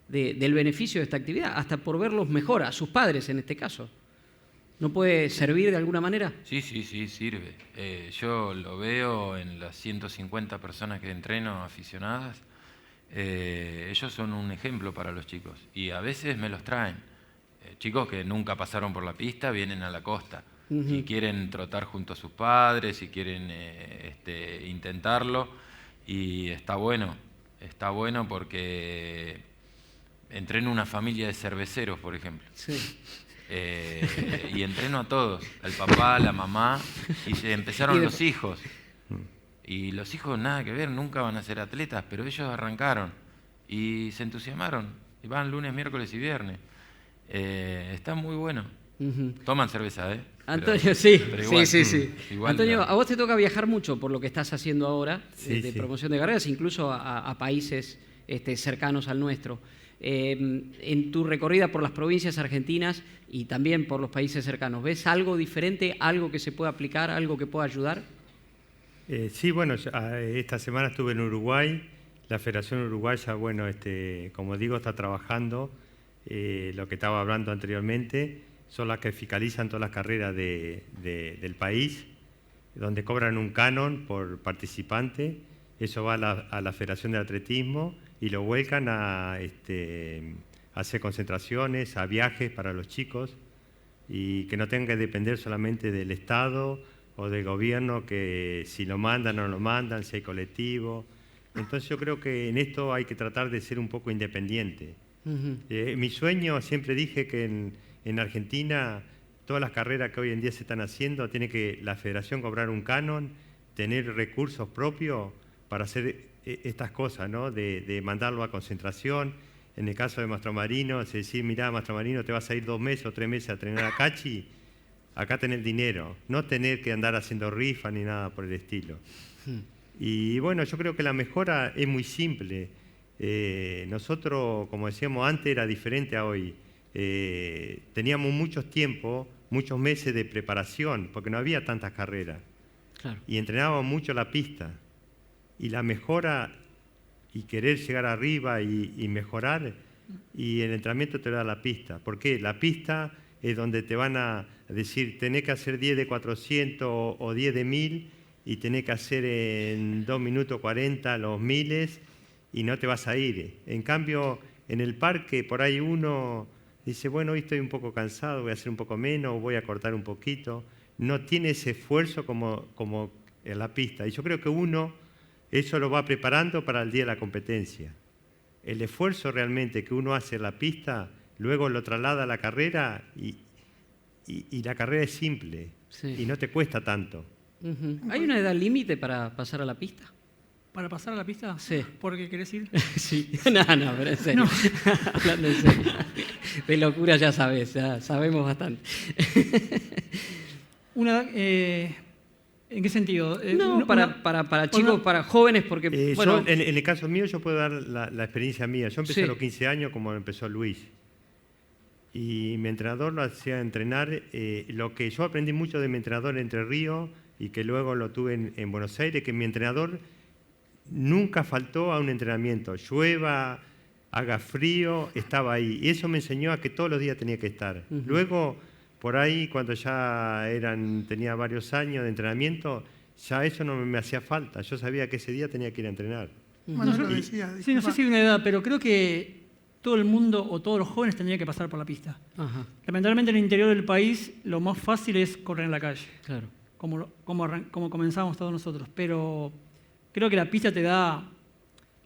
del beneficio de esta actividad, hasta por verlos mejor, a sus padres en este caso. ¿No puede servir de alguna manera? Sí, sirve. Yo lo veo en las 150 personas que entreno aficionadas. Ellos son un ejemplo para los chicos, y a veces me los traen. Chicos que nunca pasaron por la pista vienen a la costa y quieren trotar junto a sus padres y quieren intentarlo, y está bueno porque entreno una familia de cerveceros, por ejemplo. Sí. Y entreno a todos, al papá, a la mamá, y se empezaron los hijos. Y los hijos nada que ver, nunca van a ser atletas, pero ellos arrancaron y se entusiasmaron. Y van lunes, miércoles y viernes. Está muy bueno. Toman cerveza, ¿eh? Antonio, pero igual, sí. Antonio, a vos te toca viajar mucho por lo que estás haciendo ahora, de promoción de carreras, incluso a países cercanos al nuestro. En tu recorrida por las provincias argentinas y también por los países cercanos, ¿ves algo diferente, algo que se pueda aplicar, algo que pueda ayudar? Sí, bueno, esta semana estuve en Uruguay. La Federación Uruguaya, bueno, como digo, está trabajando lo que estaba hablando anteriormente. Son las que fiscalizan todas las carreras del país, donde cobran un canon por participante. Eso va a la Federación de Atletismo y lo vuelcan a hacer concentraciones, a viajes para los chicos y que no tengan que depender solamente del Estado o del gobierno, que si lo mandan o no lo mandan, si hay colectivo. Entonces yo creo que en esto hay que tratar de ser un poco independiente. Mi sueño, siempre dije que en Argentina todas las carreras que hoy en día se están haciendo, tiene que la federación cobrar un canon, tener recursos propios para hacer estas cosas, ¿no? De mandarlo a concentración. En el caso de Mastromarino, es decir, mirá, Mastromarino, te vas a ir 2 meses o 3 meses a entrenar a Cachi, acá tenés dinero, no tener que andar haciendo rifas ni nada por el estilo. Y bueno, yo creo que la mejora es muy simple. Nosotros, como decíamos antes, era diferente a hoy. Teníamos muchos tiempos, muchos meses de preparación, porque no había tantas carreras. Claro. Y entrenábamos mucho la pista. Y la mejora y querer llegar arriba y mejorar, y el entrenamiento te da la pista. ¿Por qué? La pista es donde te van a decir, tenés que hacer 10 de 400 o 10 de 1000 y tenés que hacer en 2 minutos 40 los miles y no te vas a ir. En cambio, en el parque, por ahí uno dice, bueno, hoy estoy un poco cansado, voy a hacer un poco menos, voy a cortar un poquito. No tiene ese esfuerzo como en la pista. Y yo creo que uno eso lo va preparando para el día de la competencia. El esfuerzo realmente que uno hace en la pista, luego lo traslada a la carrera y la carrera es simple y no te cuesta tanto. ¿Hay una edad límite para pasar a la pista? ¿Para pasar a la pista? Sí. ¿Por qué querés ir? Sí. No, pero en serio. Hablando en serio. De locura ya sabes, ya sabemos bastante. ¿En qué sentido? Para chicos, para jóvenes, porque... bueno, en el caso mío yo puedo dar la experiencia mía. Yo empecé a los 15 años como empezó Luis. Y mi entrenador lo hacía entrenar. Lo que yo aprendí mucho de mi entrenador en Entre Ríos y que luego lo tuve en Buenos Aires, que mi entrenador nunca faltó a un entrenamiento. Llueva, haga frío, estaba ahí. Y eso me enseñó a que todos los días tenía que estar. Luego, por ahí, cuando ya tenía varios años de entrenamiento, ya eso no me hacía falta. Yo sabía que ese día tenía que ir a entrenar. Manolo decía, sí, no sé si hay una edad, pero creo que todo el mundo o todos los jóvenes tendrían que pasar por la pista. Ajá. Lamentablemente en el interior del país lo más fácil es correr en la calle, Claro. como comenzamos todos nosotros. Pero creo que la pista te da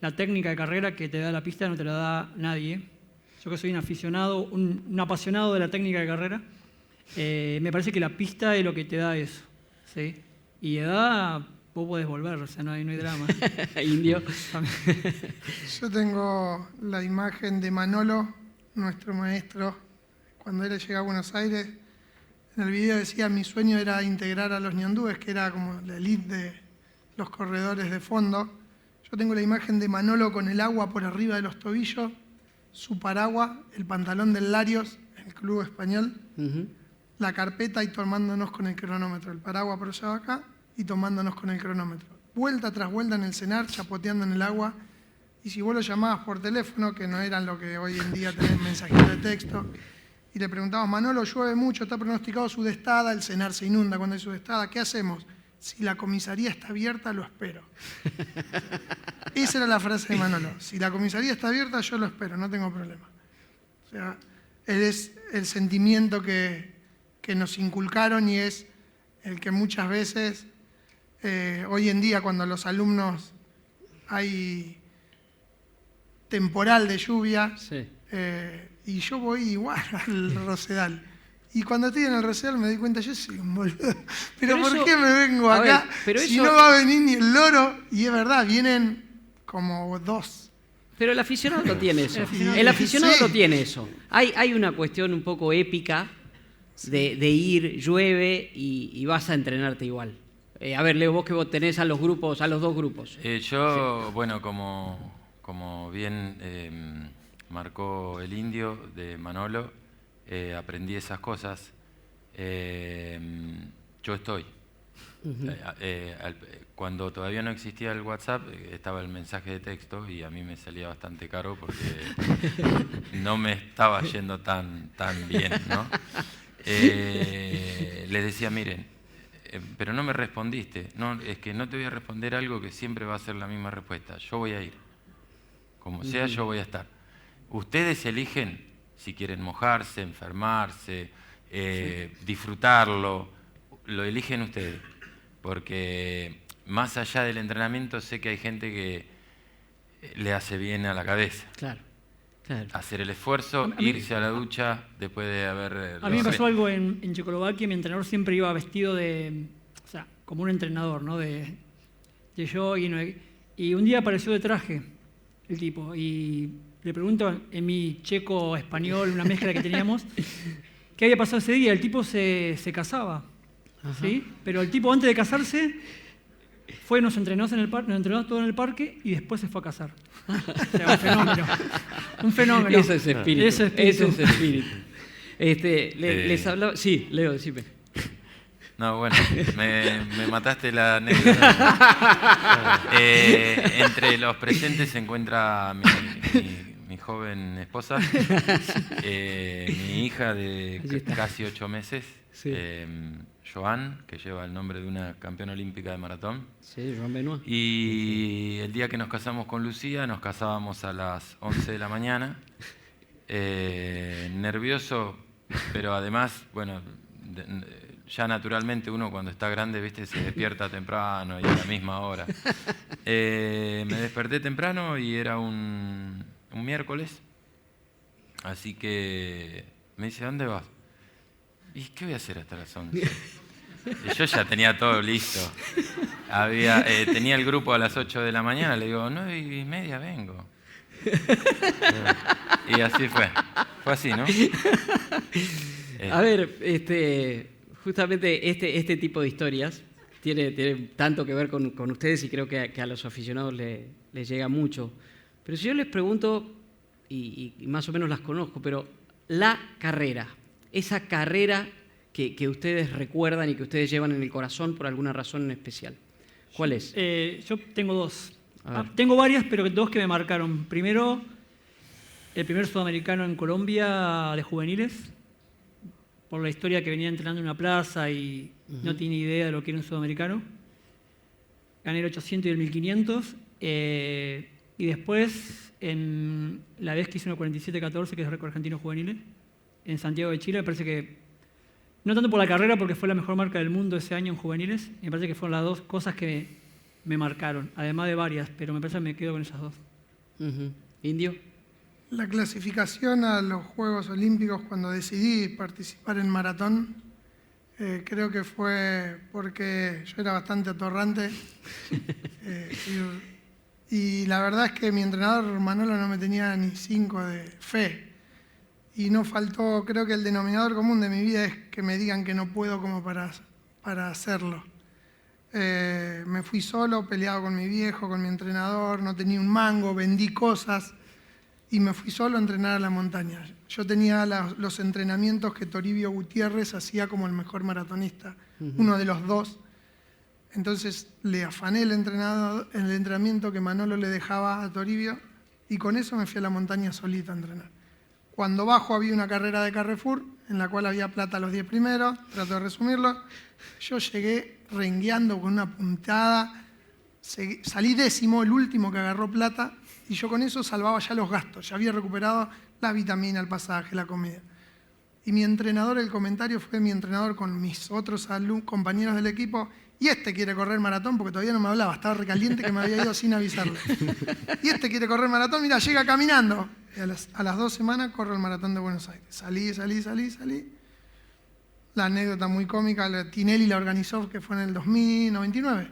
la técnica de carrera que te da la pista, no te la da nadie. Yo que soy un aficionado, un apasionado de la técnica de carrera, me parece que la pista es lo que te da eso, ¿sí? Y edad, vos podés volver, o sea, no hay drama. Indio. Yo tengo la imagen de Manolo, nuestro maestro, cuando él llega a Buenos Aires. En el video decía, mi sueño era integrar a los ñandúes, que era como la elite de los corredores de fondo. Yo tengo la imagen de Manolo con el agua por arriba de los tobillos, su paraguas, el pantalón del Larios, el club español, la carpeta y tomándonos con el cronómetro. El paraguas por allá acá y tomándonos con el cronómetro. Vuelta tras vuelta en el cenar, chapoteando en el agua. Y si vos lo llamabas por teléfono, que no eran lo que hoy en día tenés mensajitos de texto, y le preguntabas, Manolo, llueve mucho, está pronosticado sudestada, el cenar se inunda cuando hay sudestada, ¿qué hacemos? Si la comisaría está abierta, lo espero. Esa era la frase de Manolo. Si la comisaría está abierta, yo lo espero, no tengo problema. O sea, es el sentimiento que nos inculcaron y es el que muchas veces, hoy en día, cuando los alumnos hay temporal de lluvia, y yo voy igual al Rosedal. Y cuando estoy en el Rosedal me doy cuenta, yo soy un boludo. Pero ¿por eso, qué me vengo acá si no va a venir ni el loro? Y es verdad, vienen como 2. Pero el aficionado no tiene eso. El aficionado no tiene eso. Hay una cuestión un poco épica de ir, llueve y vas a entrenarte igual. A ver, Leo, vos que vos tenés a los dos grupos. Yo, bueno, como bien marcó el indio de Manolo, aprendí esas cosas. Yo estoy. Cuando todavía no existía el WhatsApp, estaba el mensaje de texto y a mí me salía bastante caro porque no me estaba yendo tan bien, ¿no? Les decía, miren, pero no me respondiste. No, es que no te voy a responder algo que siempre va a ser la misma respuesta. Yo voy a ir. Como sea, yo voy a estar. Ustedes eligen si quieren mojarse, enfermarse, disfrutarlo, lo eligen ustedes. Porque más allá del entrenamiento sé que hay gente que le hace bien a la cabeza. Claro. Hacer el esfuerzo, irse a la ducha después de haber... A mí me pasó algo en Checoslovaquia. Mi entrenador siempre iba vestido de... O sea, como un entrenador, ¿no? De jogging. Y un día apareció de traje el tipo. Y le pregunto en mi checo-español, una mezcla que teníamos, ¿qué había pasado ese día? El tipo se casaba. ¿Sí? Pero el tipo antes de casarse nos entrenó todo en el parque y después se fue a casar. O sea, un fenómeno. Un fenómeno. Eso es espíritu. Eso es espíritu. Les hablaba... Sí, Leo, decime. No, bueno, me mataste la anécdota. Entre los presentes se encuentra mi joven esposa, mi hija de casi 8 meses, Sí. Joan, que lleva el nombre de una campeona olímpica de maratón. Sí, Joan Benoit. Y el día que nos casamos con Lucía, nos casábamos a las 11 de la mañana. Nervioso, pero además, bueno, ya naturalmente uno cuando está grande, viste, se despierta temprano y a la misma hora. Me desperté temprano y era un miércoles, así que me dice, ¿dónde vas? ¿Y qué voy a hacer hasta las 11? Y yo ya tenía todo listo. Tenía el grupo a las 8 de la mañana, le digo, 9:30 vengo. Y así fue. Fue así, ¿no? A ver, justamente este tipo de historias tiene tanto que ver con ustedes y creo que a los aficionados les llega mucho. Pero si yo les pregunto, y más o menos las conozco, pero la carrera, esa carrera que ustedes recuerdan y que ustedes llevan en el corazón por alguna razón en especial, ¿cuál es? Yo tengo dos. Tengo varias, pero dos que me marcaron. Primero, el primer sudamericano en Colombia de juveniles, por la historia que venía entrenando en una plaza y no tenía idea de lo que era un sudamericano. Gané el 800 y el 1500. Y después, en la vez que hice un 47-14, que es el récord argentino juveniles, en Santiago de Chile, me parece que, no tanto por la carrera, porque fue la mejor marca del mundo ese año en juveniles, me parece que fueron las dos cosas que me marcaron, además de varias, pero me parece que me quedo con esas dos. ¿Indio? La clasificación a los Juegos Olímpicos cuando decidí participar en maratón, creo que fue porque yo era bastante atorrante y la verdad es que mi entrenador Manolo no me tenía ni 5 de fe y no faltó, creo que el denominador común de mi vida es que me digan que no puedo como para hacerlo. Me fui solo, peleado con mi viejo, con mi entrenador, no tenía un mango, vendí cosas y me fui solo a entrenar a la montaña. Yo tenía los entrenamientos que Toribio Gutiérrez hacía como el mejor maratonista, uno de los dos. Entonces le afané el entrenamiento que Manolo le dejaba a Toribio y con eso me fui a la montaña solita a entrenar. Cuando bajo había una carrera de Carrefour en la cual había plata a los 10 primeros, trato de resumirlo. Yo llegué rengueando con una puntada, salí 10º, el último que agarró plata, y yo con eso salvaba ya los gastos, ya había recuperado la vitamina, el pasaje, la comida. Y mi entrenador, el comentario fue mi entrenador con mis otros compañeros del equipo, y este quiere correr maratón, porque todavía no me hablaba, estaba recaliente que me había ido sin avisarle. Y este quiere correr maratón, mira, llega caminando. Y a las 2 semanas corro el maratón de Buenos Aires. Salí. La anécdota muy cómica, Tinelli la organizó, que fue en el 2099.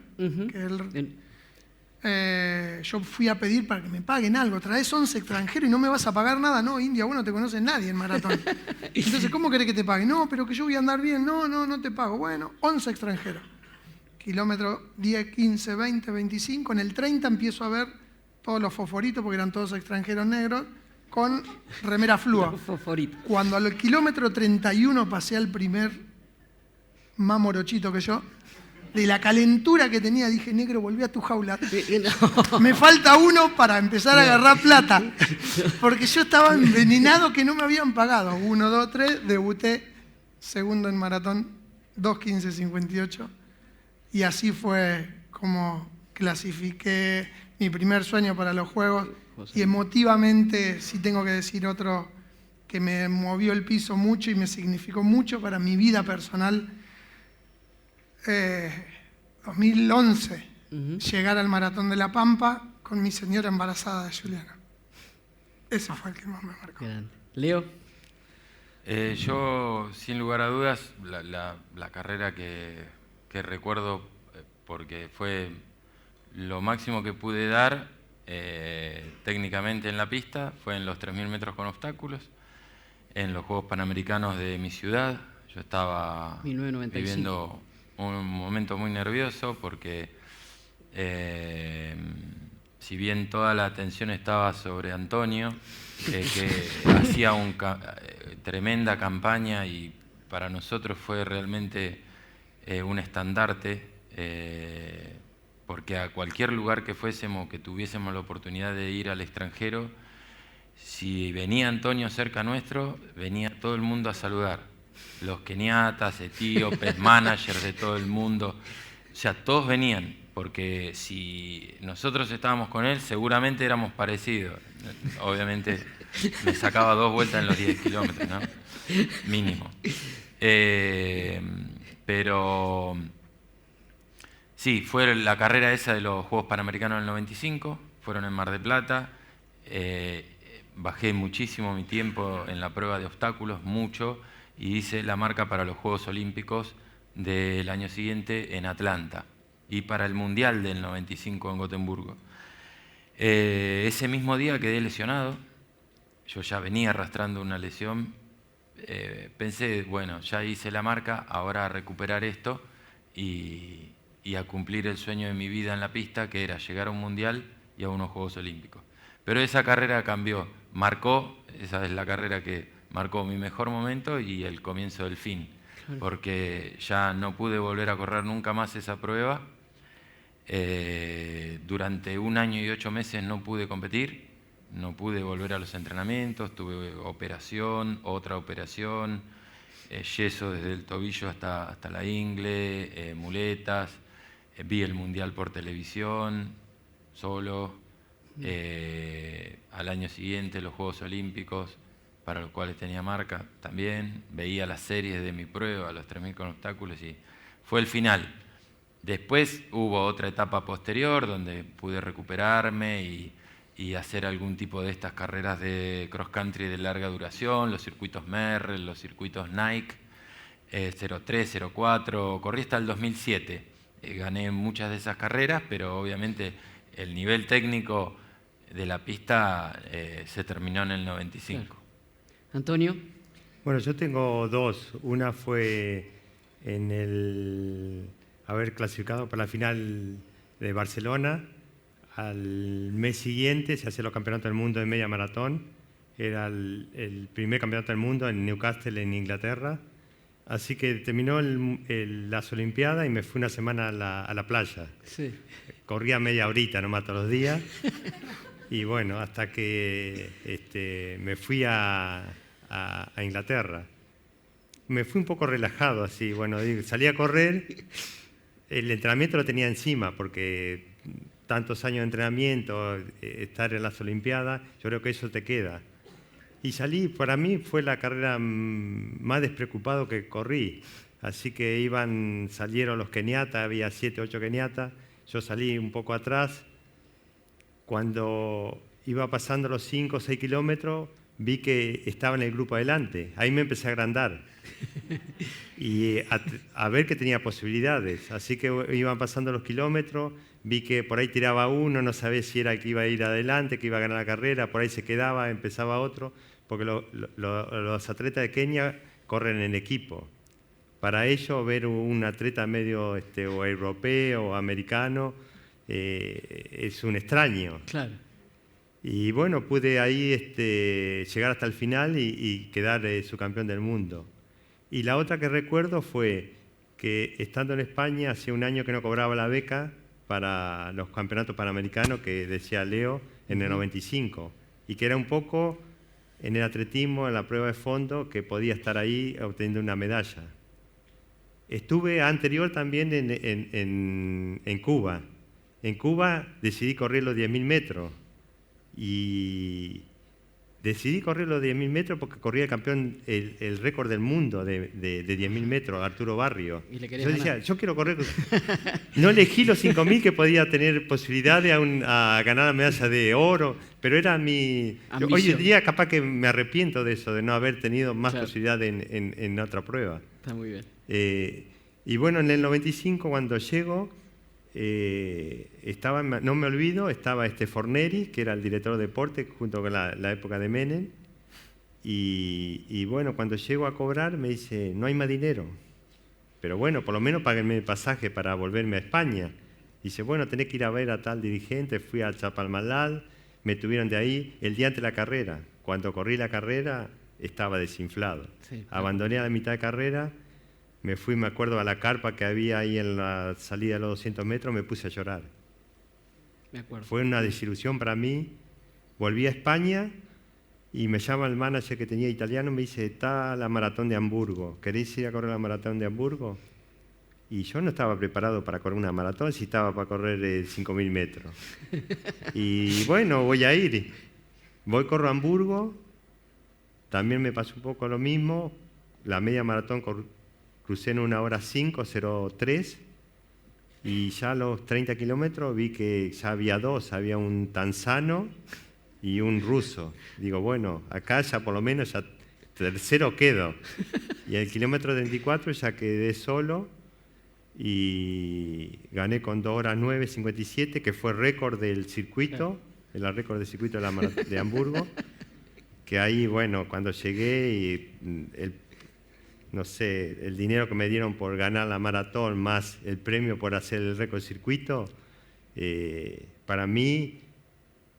Yo fui a pedir para que me paguen algo. Traes 11 extranjeros y no me vas a pagar nada. No, India, vos no te conoce nadie en maratón. Entonces, ¿cómo querés que te pague? No, pero que yo voy a andar bien. No te pago. Bueno, 11 extranjeros. Kilómetro 10, 15, 20, 25. En el 30 empiezo a ver todos los fosforitos, porque eran todos extranjeros negros, con remera flúa. Cuando al kilómetro 31 pasé al primer más morochito que yo, de la calentura que tenía, dije, negro, volví a tu jaula. Me falta uno para empezar a agarrar plata. Porque yo estaba envenenado que no me habían pagado. 1, 2, 3, debuté segundo en maratón, 2:15:58. Y así fue como clasifiqué. mi primer sueño para los Juegos. Y emotivamente, si tengo que decir otro que me movió el piso mucho y me significó mucho para mi vida personal, 2011, llegar al Maratón de La Pampa con mi señora embarazada de Juliana. Ese fue el que más me marcó. Grande. Leo. Yo, sin lugar a dudas, la carrera que recuerdo, porque fue lo máximo que pude dar técnicamente en la pista, fue en los 3.000 metros con obstáculos, en los Juegos Panamericanos de mi ciudad. Yo estaba 1995. viviendo un momento muy nervioso porque si bien toda la atención estaba sobre Antonio, que hacía tremenda campaña y para nosotros fue realmente un estandarte, porque a cualquier lugar que fuésemos, que tuviésemos la oportunidad de ir al extranjero, si venía Antonio cerca nuestro, venía todo el mundo a saludar. Los keniatas, etíopes, managers de todo el mundo, o sea, todos venían, porque si nosotros estábamos con él, seguramente éramos parecidos. Obviamente me sacaba 2 vueltas en los 10 kilómetros, ¿no? Mínimo. Pero sí, fue la carrera esa de los Juegos Panamericanos del 95, fueron en Mar del Plata. Bajé muchísimo mi tiempo en la prueba de obstáculos, mucho, y hice la marca para los Juegos Olímpicos del año siguiente en Atlanta y para el Mundial del 95 en Gotemburgo. Ese mismo día quedé lesionado, yo ya venía arrastrando una lesión, pensé, bueno, ya hice la marca, ahora a recuperar esto y a cumplir el sueño de mi vida en la pista, que era llegar a un Mundial y a unos Juegos Olímpicos. Pero esa carrera cambió, esa es la carrera que marcó mi mejor momento y el comienzo del fin, porque ya no pude volver a correr nunca más esa prueba. Durante 1 año y 8 meses no pude competir, no pude volver a los entrenamientos, tuve operación, otra operación, yeso desde el tobillo hasta la ingle, muletas, vi el Mundial por televisión, solo. Al año siguiente los Juegos Olímpicos, para los cuales tenía marca también, veía las series de mi prueba, los 3.000 con obstáculos, y fue el final. Después hubo otra etapa posterior donde pude recuperarme y hacer algún tipo de estas carreras de cross country de larga duración, los circuitos Merrell, los circuitos Nike, 03, 04, corrí hasta el 2007. Gané muchas de esas carreras, pero obviamente el nivel técnico de la pista se terminó en el 95. Claro. Antonio. Bueno, yo tengo 2. Una fue en el haber clasificado para la final de Barcelona. Al mes siguiente se hacían los campeonatos del mundo de media maratón. Era el primer campeonato del mundo en Newcastle, en Inglaterra. Así que terminó las Olimpiadas y me fui una semana a la playa. Sí. Corría media horita nomás todos los días. Y bueno, hasta que me fui a Inglaterra. Me fui un poco relajado, así, bueno, salí a correr, el entrenamiento lo tenía encima, porque tantos años de entrenamiento, estar en las Olimpiadas, yo creo que eso te queda. Y salí, para mí fue la carrera más despreocupado que corrí, así que salieron los keniatas, había 7, 8 keniatas, yo salí un poco atrás. Cuando iba pasando los 5 o 6 kilómetros, vi que estaba en el grupo adelante. Ahí me empecé a agrandar y a ver que tenía posibilidades. Así que iban pasando los kilómetros, vi que por ahí tiraba uno, no sabía si era el que iba a ir adelante, que iba a ganar la carrera, por ahí se quedaba, empezaba otro, porque los atletas de Kenia corren en equipo. Para ellos, ver un atleta medio o europeo o americano es un extraño. Claro. Y bueno, pude ahí llegar hasta el final y quedar subcampeón del mundo. Y la otra que recuerdo fue que estando en España, hacía 1 año que no cobraba la beca para los campeonatos panamericanos que decía Leo en el 95, y que era un poco en el atletismo, en la prueba de fondo, que podía estar ahí obteniendo una medalla. Estuve anterior también en Cuba, En Cuba decidí correr los 10.000 metros y decidí correr los 10.000 metros porque corría el campeón, el récord del mundo de 10.000 metros, Arturo Barrio. Y le querés Yo decía, ganar. yo quiero correr. No elegí los 5.000 que podía tener posibilidad de a ganar la medalla de oro, pero era mi... Ambición. Hoy en día capaz que me arrepiento de eso, de no haber tenido más Claro. posibilidad en otra prueba. Está muy bien. Y bueno, en el 95 cuando llego, no me olvido, estaba Forneri, que era el director de deporte, junto con la época de Menem. Y bueno, cuando llego a cobrar me dice, no hay más dinero. Pero bueno, por lo menos páguenme el pasaje para volverme a España. Dice, bueno, tenés que ir a ver a tal dirigente. Fui a Chapalmalal, me tuvieron de ahí el día antes de la carrera. Cuando corrí la carrera estaba desinflado. Sí. Abandoné a la mitad de carrera, me fui, me acuerdo, a la carpa que había ahí en la salida de los 200 metros, me puse a llorar. Me acuerdo. Fue una desilusión para mí. Volví a España y me llama el manager que tenía italiano, me dice, está la maratón de Hamburgo, ¿queréis ir a correr la maratón de Hamburgo? Y yo no estaba preparado para correr una maratón, si estaba para correr 5.000 metros. Y bueno, voy a ir. Voy, corro a Hamburgo, también me pasó un poco lo mismo, la media maratón crucé en 1 hora 5:03 y ya a los 30 kilómetros vi que ya había dos, había un tanzano y un ruso. Digo, bueno, acá ya por lo menos ya tercero quedo. Y al kilómetro 34 ya quedé solo y gané con 2 horas 9:57, que fue récord del circuito, el récord del circuito de Hamburgo, que ahí, bueno, cuando llegué y no sé, el dinero que me dieron por ganar la maratón más el premio por hacer el récord circuito, para mí,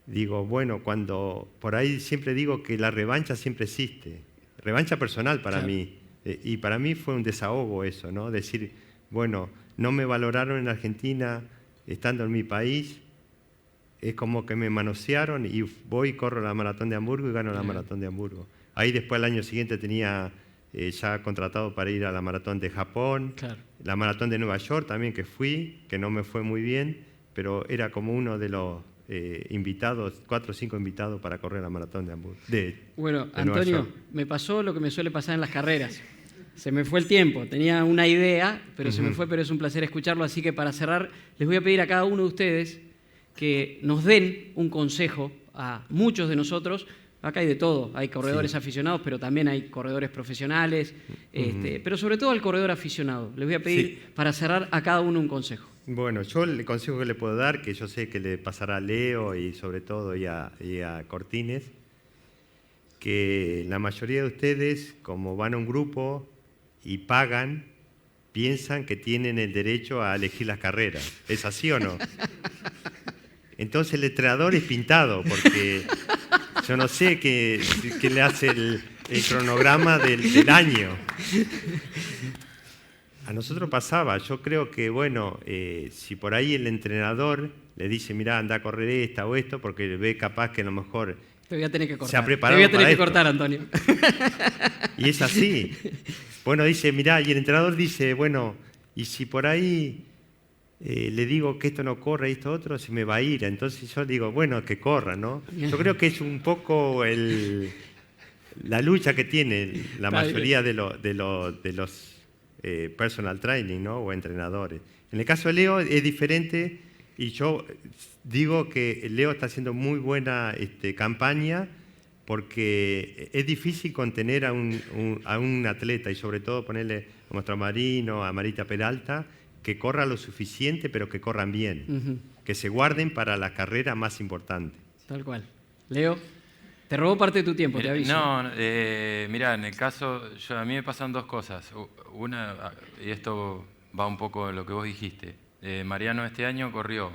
digo, bueno, cuando por ahí siempre digo que la revancha siempre existe, revancha personal para mí, y para mí fue un desahogo eso, ¿no? Decir, bueno, no me valoraron en Argentina estando en mi país, es como que me manosearon y voy y corro la maratón de Hamburgo y gano la maratón de Hamburgo. Ahí después al año siguiente tenía ya contratado para ir a la maratón de Japón, Claro. la maratón de Nueva York también que fui, que no me fue muy bien, pero era como uno de los invitados, 4 o 5 invitados para correr la maratón de Hamburgo. Bueno, de Nueva Antonio, York. me pasó lo que me suele pasar en las carreras. Se me fue el tiempo, tenía una idea, pero se me fue, pero es un placer escucharlo. Así que para cerrar, les voy a pedir a cada uno de ustedes que nos den un consejo a muchos de nosotros. Acá hay de todo, hay corredores aficionados, pero también hay corredores profesionales, pero sobre todo al corredor aficionado. Les voy a pedir para cerrar a cada uno un consejo. Bueno, yo el consejo que le puedo dar, que yo sé que le pasará a Leo y sobre todo y a Cortines, que la mayoría de ustedes, como van a un grupo y pagan, piensan que tienen el derecho a elegir las carreras. ¿Es así o no? Entonces el entrenador es pintado, porque yo no sé qué le hace el cronograma del año. A nosotros pasaba, yo creo que, bueno, si por ahí el entrenador le dice, mirá, anda a correr esta o esto, porque ve capaz que a lo mejor Te voy a tener que cortar. se ha preparado Te voy a tener para que esto. cortar, Antonio. Y es así. Bueno, dice, mirá, y el entrenador dice, bueno, y si por ahí le digo que esto no corre y esto otro, se me va a ir. Entonces yo digo, bueno, que corra, ¿no? Yo creo que es un poco la lucha que tiene la mayoría de los personal training, ¿no? O entrenadores. En el caso de Leo es diferente y yo digo que Leo está haciendo muy buena campaña, porque es difícil contener a un atleta y sobre todo ponerle a nuestro Marino, a Marita Peralta, que corra lo suficiente pero que corran bien, que se guarden para la carrera más importante. Tal cual. Leo, te robó parte de tu tiempo, te aviso. No, mirá, en el caso, a mí me pasan dos cosas. Una, y esto va un poco en lo que vos dijiste. Mariano este año corrió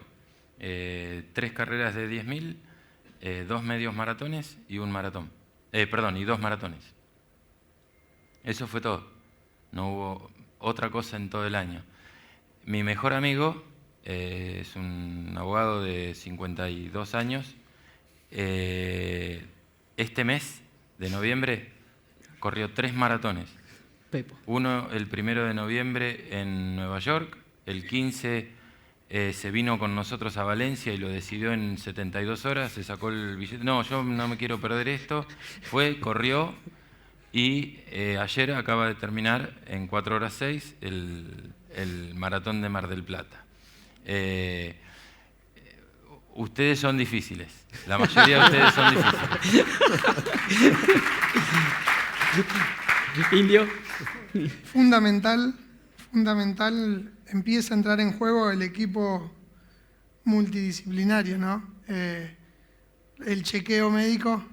3 carreras de 10.000, 2 medios maratones y un maratón. Y 2 maratones. Eso fue todo. No hubo otra cosa en todo el año. Mi mejor amigo es un abogado de 52 años. Este mes de noviembre corrió 3 maratones. Pepo. Uno el 1 de noviembre en Nueva York, el 15 se vino con nosotros a Valencia y lo decidió en 72 horas, se sacó el billete. No, yo no me quiero perder esto. Fue, corrió y ayer acaba de terminar en 4 horas 6 el maratón de Mar del Plata. Ustedes son difíciles. La mayoría de ustedes son difíciles. Indio. Fundamental, empieza a entrar en juego el equipo multidisciplinario, ¿no? El chequeo médico,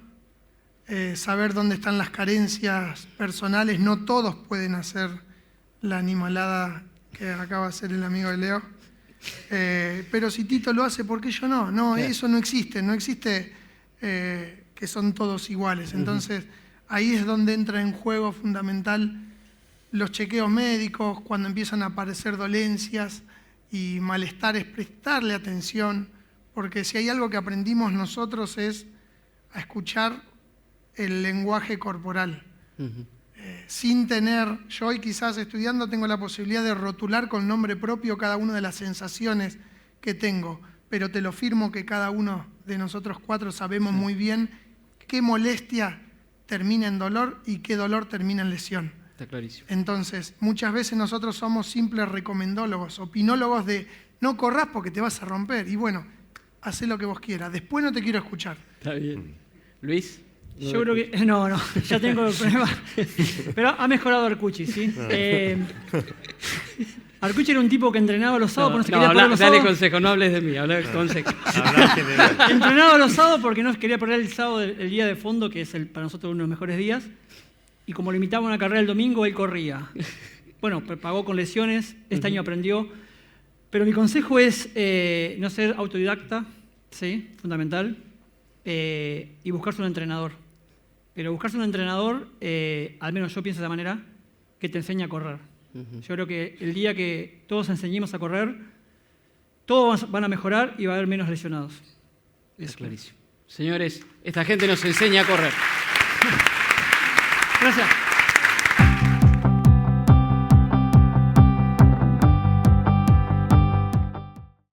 saber dónde están las carencias personales. No todos pueden hacer la animalada que acaba de hacer el amigo de Leo. Pero si Tito lo hace, ¿por qué yo no? No, claro. Eso no existe que son todos iguales. Entonces, ahí es donde entra en juego fundamental los chequeos médicos, cuando empiezan a aparecer dolencias y malestares, prestarle atención, porque si hay algo que aprendimos nosotros es a escuchar el lenguaje corporal. Sin tener, yo hoy quizás estudiando tengo la posibilidad de rotular con nombre propio cada una de las sensaciones que tengo, pero te lo firmo que cada uno de nosotros 4 sabemos muy bien qué molestia termina en dolor y qué dolor termina en lesión. Está clarísimo. Entonces, muchas veces nosotros somos simples recomendólogos, opinólogos de no corras porque te vas a romper y bueno, hacé lo que vos quieras, después no te quiero escuchar. Está bien. Luis. Yo creo que... No, ya tengo el problema. Pero ha mejorado Arcucci, ¿sí? Arcucci era un tipo que entrenaba los sábados, porque no se quería perder los sábados. Dale consejo, no hables de mí, habla consejo. Entrenaba los sábados porque no quería perder el sábado, el día de fondo, que es para nosotros uno de los mejores días. Y como limitaba una carrera el domingo, él corría. Bueno, pagó con lesiones, este año aprendió. Pero mi consejo es no ser autodidacta, ¿sí? Fundamental. Y buscarse un entrenador. Pero buscarse un entrenador, al menos yo pienso de esa manera, que te enseñe a correr. Yo creo que el día que todos enseñemos a correr, todos van a mejorar y va a haber menos lesionados. Es clarísimo. Señores, esta gente nos enseña a correr. Gracias.